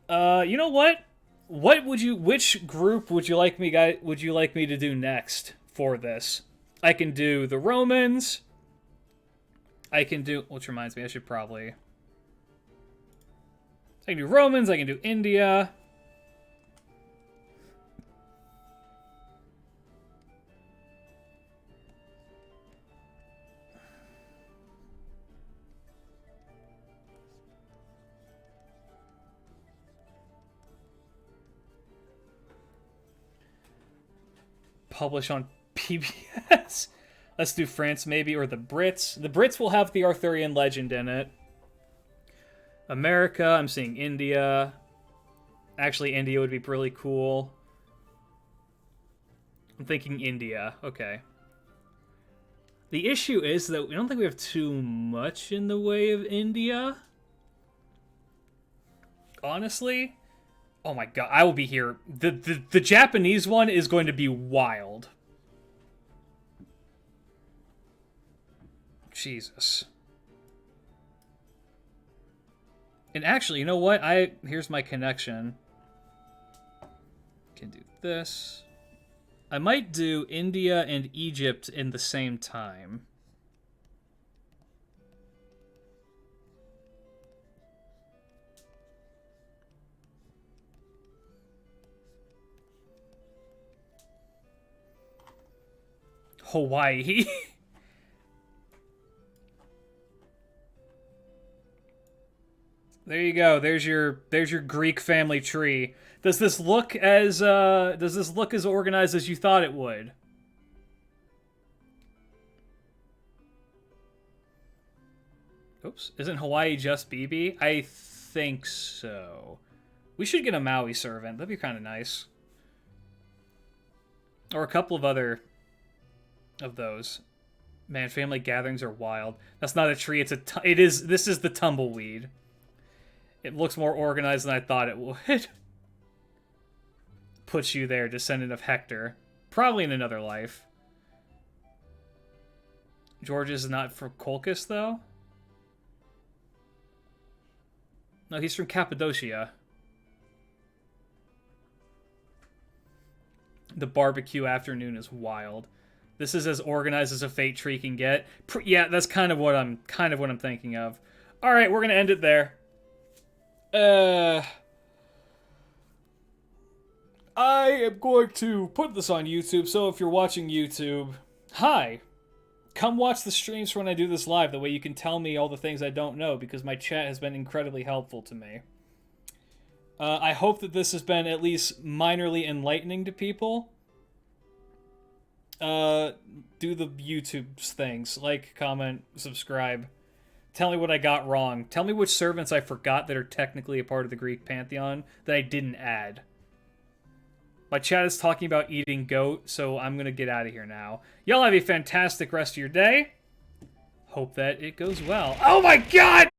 [SPEAKER 1] you know what? Which group would you like me to do next for this? I can do the Romans. I can do... Which reminds me, I should probably... I can do Romans, I can do India. Publish on PBS. Let's do France maybe, or the Brits. The Brits will have the Arthurian legend in it. America, I'm seeing India. Actually, India would be really cool. I'm thinking India. Okay. The issue is that we don't think we have too much in the way of India. Honestly. Oh my god, I will be here. The Japanese one is going to be wild. Jesus. And actually, you know what? Here's my connection. Can do this. I might do India and Egypt in the same time. Hawaii. There you go. There's your Greek family tree. Does this look as organized as you thought it would? Oops. Isn't Hawaii just BB? I think so. We should get a Maui servant. That'd be kind of nice. Or a couple of other of those. Man, family gatherings are wild. That's not a tree. It's this is the tumbleweed. It looks more organized than I thought it would. Puts you there, descendant of Hector. Probably in another life. George is not from Colchis, though? No, he's from Cappadocia. The barbecue afternoon is wild. This is as organized as a fate tree can get. Yeah, that's kind of what I'm thinking of. All right, we're gonna end it there. I am going to put this on YouTube, so if you're watching YouTube, hi. Come watch the streams for when I do this live. That way you can tell me all the things I don't know, because my chat has been incredibly helpful to me. I hope that this has been at least minorly enlightening to people. Do the YouTube things. Like, comment, subscribe. Tell me what I got wrong. Tell me which servants I forgot that are technically a part of the Greek pantheon that I didn't add. My chat is talking about eating goat, so I'm going to get out of here now. Y'all have a fantastic rest of your day. Hope that it goes well. Oh my god!